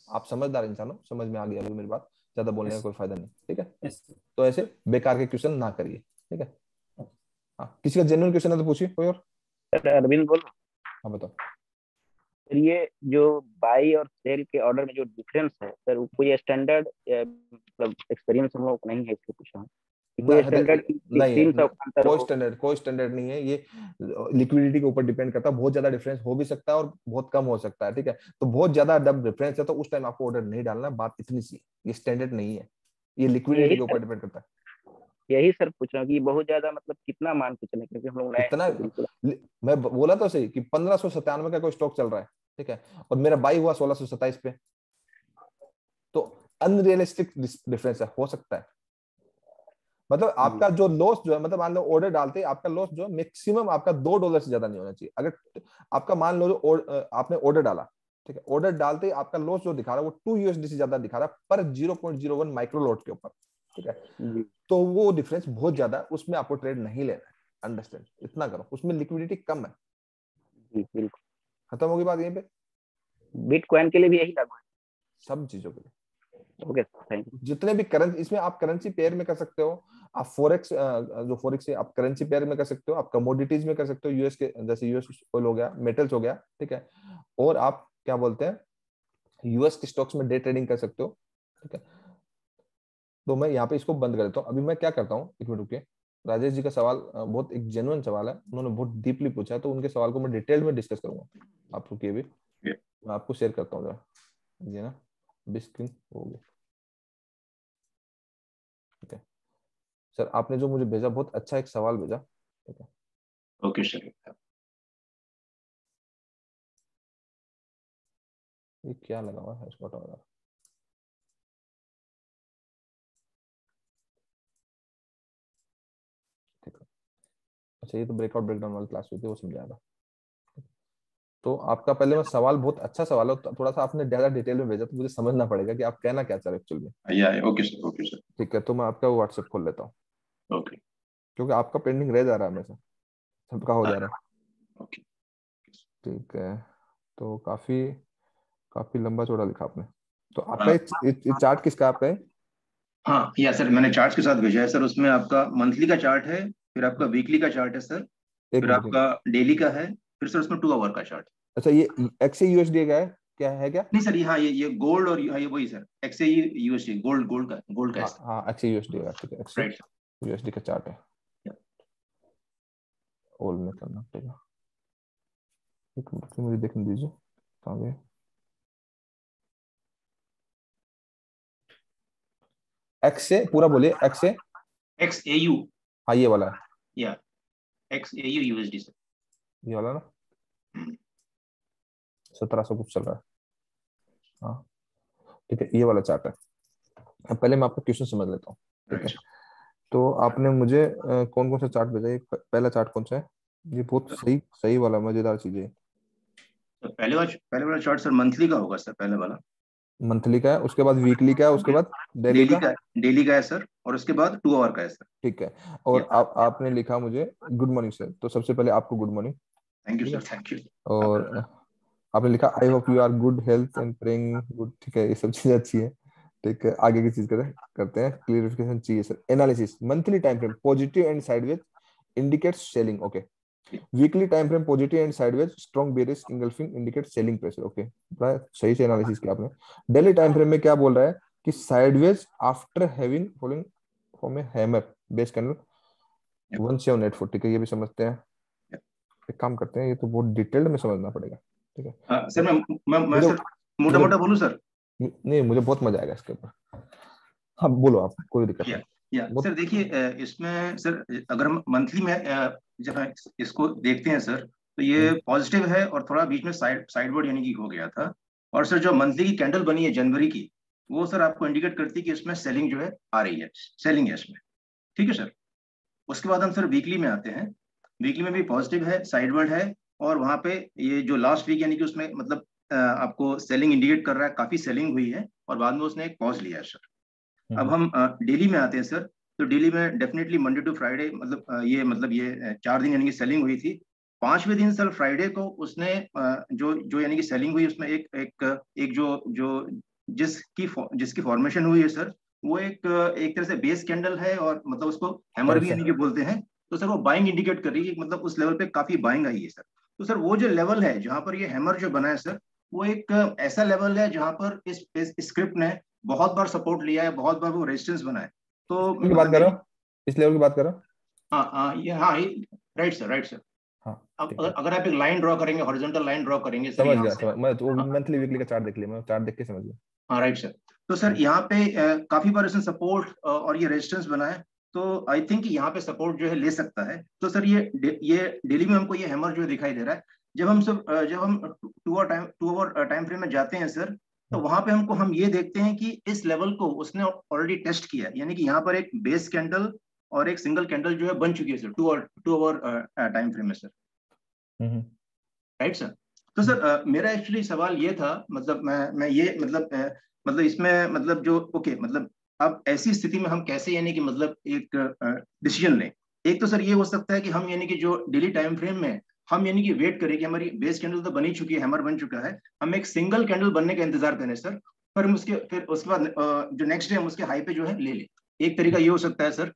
आप समझदार इंसान हो, समझ में आ गया मेरी बात। ज्यादा बोलने का कोई फायदा नहीं, ठीक है। Yes, sir. तो ऐसे बेकार के क्वेश्चन ना करिए, ठीक है। हाँ, किसी का जेन्युइन क्वेश्चन है तो पूछिए कोई और। सर अरविंद बोलो। हाँ बताओ। सर ये जो बाई और सेल के ऑर्डर में जो डिफरेंस है सर, वो कोई स्टैंडर्ड मतलब एक्सपीरियंस हम लोग को नहीं है, इसलिए पूछा हूँ कि कोई स्टैंडर्ड नहीं है, 300 का अंतर हो। कोई स्टैंडर्ड नहीं है, ये लिक्विडिटी के ऊपर डिपेंड करता है। बहुत ज्यादा डिफरेंस हो भी सकता है और बहुत कम हो सकता है, ठीक है। तो बहुत ज्यादा जब डिफरेंस है तो उस टाइम आपको ऑर्डर नहीं डालना, बात इतनी सी। ये स्टैंडर्ड नहीं है, ये लिक्विडिटी के ऊपर डिपेंड करता है। यही सर पूछ रहा हूँ कि बहुत ज्यादा मतलब कितना मान के चले, क्योंकि हम लोग नए इतना हैं तो बिल्कुल। मैं बोला तो सही कि 1597 का कोई स्टॉक चल रहा है, ठीक है, और मेरा बाई हुआ 1627 पे, तो अनरियलिस्टिक डिफरेंस है, हो सकता है। मतलब आपका जो लॉस जो है, मतलब मान लो ऑर्डर डालते ही आपका लॉस जो मैक्सिमम आपका $2 से ज्यादा नहीं होना चाहिए। अगर आपका मान लो जो आपने ऑर्डर डाला, ठीक है, ऑर्डर डालते ही आपका लॉस जो दिखा रहा है वो 2 USD से ज्यादा दिखा रहा है पर 0.01 माइक्रो लॉट के ऊपर, ठीक है, तो वो डिफरेंस बहुत ज्यादा, उसमें आपको ट्रेड नहीं लेना है। अंडरस्टैंड, इतना करो, उसमें लिक्विडिटी कम है। बिल्कुल खत्म होगी बात यहीं पे। बिटकॉइन के लिए भी यही लागू है, सब चीजों के लिए। Okay thank you. जितने भी करेंसी, इसमें आप करेंसी पेयर में कर सकते हो, आप फॉरेक्स जो फॉरेक्स है आप करेंसी पेयर में कर सकते हो, आप कमोडिटीज में कर सकते हो, यूएस के जैसे यूएस ऑयल हो गया, मेटल्स हो गया, ठीक है, और आप क्या बोलते हैं यूएस के स्टॉक्स में डे ट्रेडिंग कर सकते हो, ठीक है। तो मैं यहाँ पे इसको बंद कर देता हूँ। अभी मैं क्या करता हूँ, एक मिनट रुकिए। राजेश जी का सवाल बहुत एक जेन्युइन सवाल है, उन्होंने बहुत डीपली पूछा है, तो उनके सवाल को मैं डिटेल में डिस्कस करूंगा। आप रुकिए भी, मैं आपको शेयर करता हूँ जरा, ये ना अभी स्क्रीन हो गया, ठीक है। सर आपने जो मुझे भेजा बहुत अच्छा एक सवाल भेजा, ठीक है। Okay sir. ये क्या लगा हुआ है स्पॉट वगैरह, ठीक है। अच्छा ये तो ब्रेकआउट ब्रेकडाउन वाली क्लास हुई थी, वो समझाएगा। तो आपका पहले मैं सवाल बहुत अच्छा सवाल है, थोड़ा सा आपने ज्यादा डिटेल में भेजा तो मुझे समझना पड़ेगा कि आप कहना क्या चाह रहे हो एक्चुअल में। Okay sir, okay sir. ठीक है, तो मैं आपका व्हाट्सएप खोल लेता हूँ, ओके, क्योंकि आपका पेंडिंग रह जा रहा है हमेशा, सबका हो जा रहा है। ओके, ठीक है, तो काफी काफी लंबा चौड़ा लिखा आपने। तो आपका ये चार्ट किसका आपका है? हाँ या सर, मैंने चार्ट के साथ भेजा है सर। उसमें आपका मंथली का चार्ट है, फिर आपका वीकली का चार्ट है सर, एक फिर मिनट। आपका डेली का है, फिर सर उसमें 2 आवर का चार्ट। अच्छा ये XAUSD का है क्या, है क्या? नहीं सर, हाँ ये गोल्ड और ये वही सर, XAUSD गोल्ड का है हाँ सर। हाँ XAUSD का, ठीक है, राइट सर। XAUSD का चार्ट है, ऑल में करना पड़ेगा। एक मिनट मुझे देखने दीजिए, आगे एक्स से पूरा बोलिए, एक्स से XAU, हाँ ये वाला है, या XAU USD सर, ये वाला ना 1700 कुछ चल रहा है, हाँ ठीक है, ये वाला चार्ट है। अब पहले मैं आपका क्वेश्चन समझ लेता हूँ, ठीक है। तो आपने मुझे कौन कौन सा चार्ट भेजा है? पहला चार्ट कौन सा है? ये बहुत सही सही वाला मजेदार चीज है। पहले वाला चार्ट सर मंथली का होगा सर, पहले वाला मंथली का है, उसके बाद वीकली का है, उसके बाद डेली का डेली का है सर, और उसके बाद 2 आवर का है सर। ठीक है, और आपने लिखा मुझे गुड मॉर्निंग सर, तो सबसे पहले आपको good morning. Thank you sir, thank you. और आपने लिखा I hope you are good health and praying good, ठीक है, ये सब चीजें अच्छी है, ठीक है। आगे की चीज करते हैं, क्लियरिफिकेशन चाहिए sir. Analysis monthly time frame positive and sideways indicates selling, okay. Weekly time frame positive and sideways strong bearish engulfing indicates selling pressure, okay. सही से एनालिसिस किया आपने। डेली टाइम फ्रेम में क्या बोल रहा है कि sideways after having following from A hammer base candle 1784, ठीक है, ये भी समझते हैं। एक काम करते हैं, ये तो बहुत डिटेल्ड में समझना पड़ेगा, ठीक है सर। मैं सर मोटा बोलूं सर? नहीं, मुझे बहुत मजा आएगा इसके ऊपर। हाँ बोलो आप, कोई दिक्कत नहीं। सर देखिए, इसमें सर अगर हम मंथली में जब इसको देखते हैं सर, तो ये पॉजिटिव है और थोड़ा बीच में साइडवर्ड यानी कि हो गया था। और सर जो मंथली की कैंडल बनी है जनवरी की, वो सर आपको इंडिकेट करती है कि इसमें सेलिंग जो है आ रही है, सेलिंग है इसमें, ठीक है सर। उसके बाद हम सर वीकली में आते हैं। वीकली में भी पॉजिटिव है, साइडवर्ड है, और वहां पे ये जो लास्ट वीक यानी कि उसमें मतलब आपको सेलिंग इंडिकेट कर रहा है, काफी सेलिंग हुई है, और बाद में उसने एक पॉज लिया है सर। अब हम डेली में आते हैं सर, तो डेली में डेफिनेटली मंडे टू फ्राइडे मतलब ये 4 दिन यानी कि सेलिंग हुई थी। 5वें दिन सर फ्राइडे को उसने जो यानी कि सेलिंग हुई उसमें एक जो जिसकी फॉर्मेशन हुई है सर, वो एक तरह से बेस कैंडल है और मतलब उसको हैमर भी यानी कि बोलते हैं। तो सर वो बाइंग इंडिकेट कर रही है, मतलब उस लेवल पे काफी बाइंग आई है सर। तो सर वो जो लेवल है जहां पर ये हैमर जो बना है सर, वो एक ऐसा लेवल है जहां पर इस स्क्रिप्ट ने बहुत बार सपोर्ट लिया है, बहुत बार वो रेजिस्टेंस बना है। तो की बात करो, इस लेवल की बात करो। हाँ राइट सर, राइट सर। हाँ, अब अगर आप एक लाइन ड्रॉ करेंगे, हॉरिजॉन्टल लाइन ड्रॉ करेंगे सर, समझ गया, मैं तो मंथली वीकली का चार्ट देख लिया, मैं चार्ट देख के समझ गया। हाँ राइट सर। तो सर यहाँ पे काफी बार इसने सपोर्ट और ये रेजिस्टेंस बना है, तो आई थिंक यहाँ पे सपोर्ट जो है ले सकता है। तो सर ये डेली में हमको ये हैमर जो दिखाई दे रहा है। जब हम 2 आवर टाइम फ्रेम में जाते हैं सर, तो वहां पे हम ये देखते हैं कि इस लेवल को उसने ऑलरेडी टेस्ट किया है, यानी कि यहाँ पर एक बेस कैंडल और एक सिंगल कैंडल जो है बन चुकी है सर 2 आवर टाइम फ्रेम में सर। Right sir. तो सर मेरा एक्चुअली सवाल ये था, मतलब मैं ये मतलब इसमें मतलब जो मतलब अब ऐसी स्थिति में हम कैसे यानी कि मतलब एक डिसीजन लें। एक तो सर ये हो सकता है कि हम यानी कि जो डेली टाइम फ्रेम में हम यानी कि वेट करें कि हमारी बेस कैंडल तो बनी चुकी है, हैमर बन चुका है, हम एक सिंगल कैंडल बनने का इंतजार करें सर, फिर हम फिर उसके बाद जो नेक्स्ट डे हम उसके हाई पे जो है ले लें। एक तरीका ये हो सकता है सर,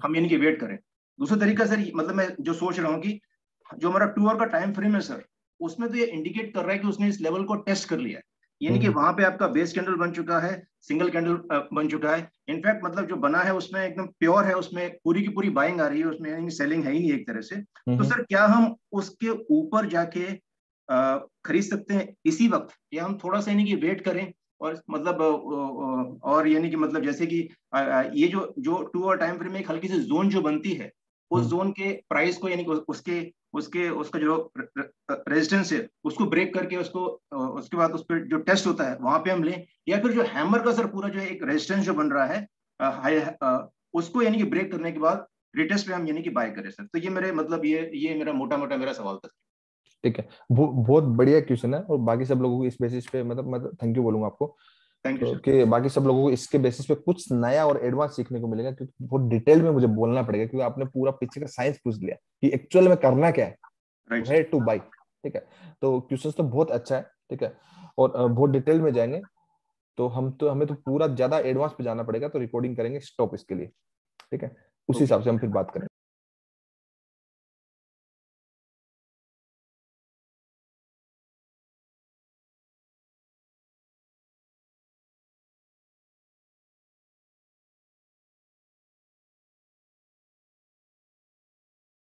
हम यानी कि वेट करें। दूसरा तरीका सर मतलब मैं जो सोच रहा हूँ कि जो हमारा 2 आवर का टाइम फ्रेम है सर, उसमें तो ये इंडिकेट कर रहा है कि उसने इस लेवल को टेस्ट कर लिया है, यानी कि वहां पे आपका बेस कैंडल बन चुका है, सिंगल कैंडल बन चुका है। इनफैक्ट मतलब जो बना है उसमें एकदम प्योर है, उसमें पूरी की पूरी बाइंग आ रही है, उसमें यानी सेलिंग है ही नहीं एक तरह से। तो सर क्या हम उसके ऊपर जाके खरीद सकते हैं इसी वक्त, या हम थोड़ा सा यानी कि वेट करें और मतलब और यानी कि मतलब जैसे कि ये जो 2 आवर टाइम फ्रेम में एक हल्की सी जोन जो बनती है, उस जोन के प्राइस को यानी कि उसका जो रेजिस्टेंस है उसको ब्रेक करके उसके बाद उस पर जो टेस्ट होता है वहां पे हम लें, या फिर जो हैमर का सर पूरा जो एक रेजिस्टेंस जो बन रहा है उसको यानी कि ब्रेक करने के बाद रिटेस्ट पे हम यानी कि बाय करें सर। तो ये मेरे मतलब ये मेरा मोटा मोटा मेरा सवाल था। ठीक है, बहुत बढ़िया क्वेश्चन है, और बाकी सब लोगों को इस बेसिस पे मतलब थैंक यू बोलूंगा आपको, कि बाकी सब लोगों को इसके बेसिस पे कुछ नया और एडवांस सीखने को मिलेगा, क्योंकि बहुत डिटेल में मुझे बोलना पड़ेगा, क्योंकि आपने पूरा पीछे का साइंस पूछ लिया कि एक्चुअल में करना क्या है, वेयर टू बाय। ठीक है, तो क्वेश्चन तो बहुत अच्छा है। ठीक है, और बहुत डिटेल में जाएंगे, तो हमें तो पूरा ज्यादा एडवांस पे जाना पड़ेगा, तो रिकॉर्डिंग करेंगे स्टॉप इसके लिए। ठीक है, उस हिसाब से हम फिर बात करेंगे।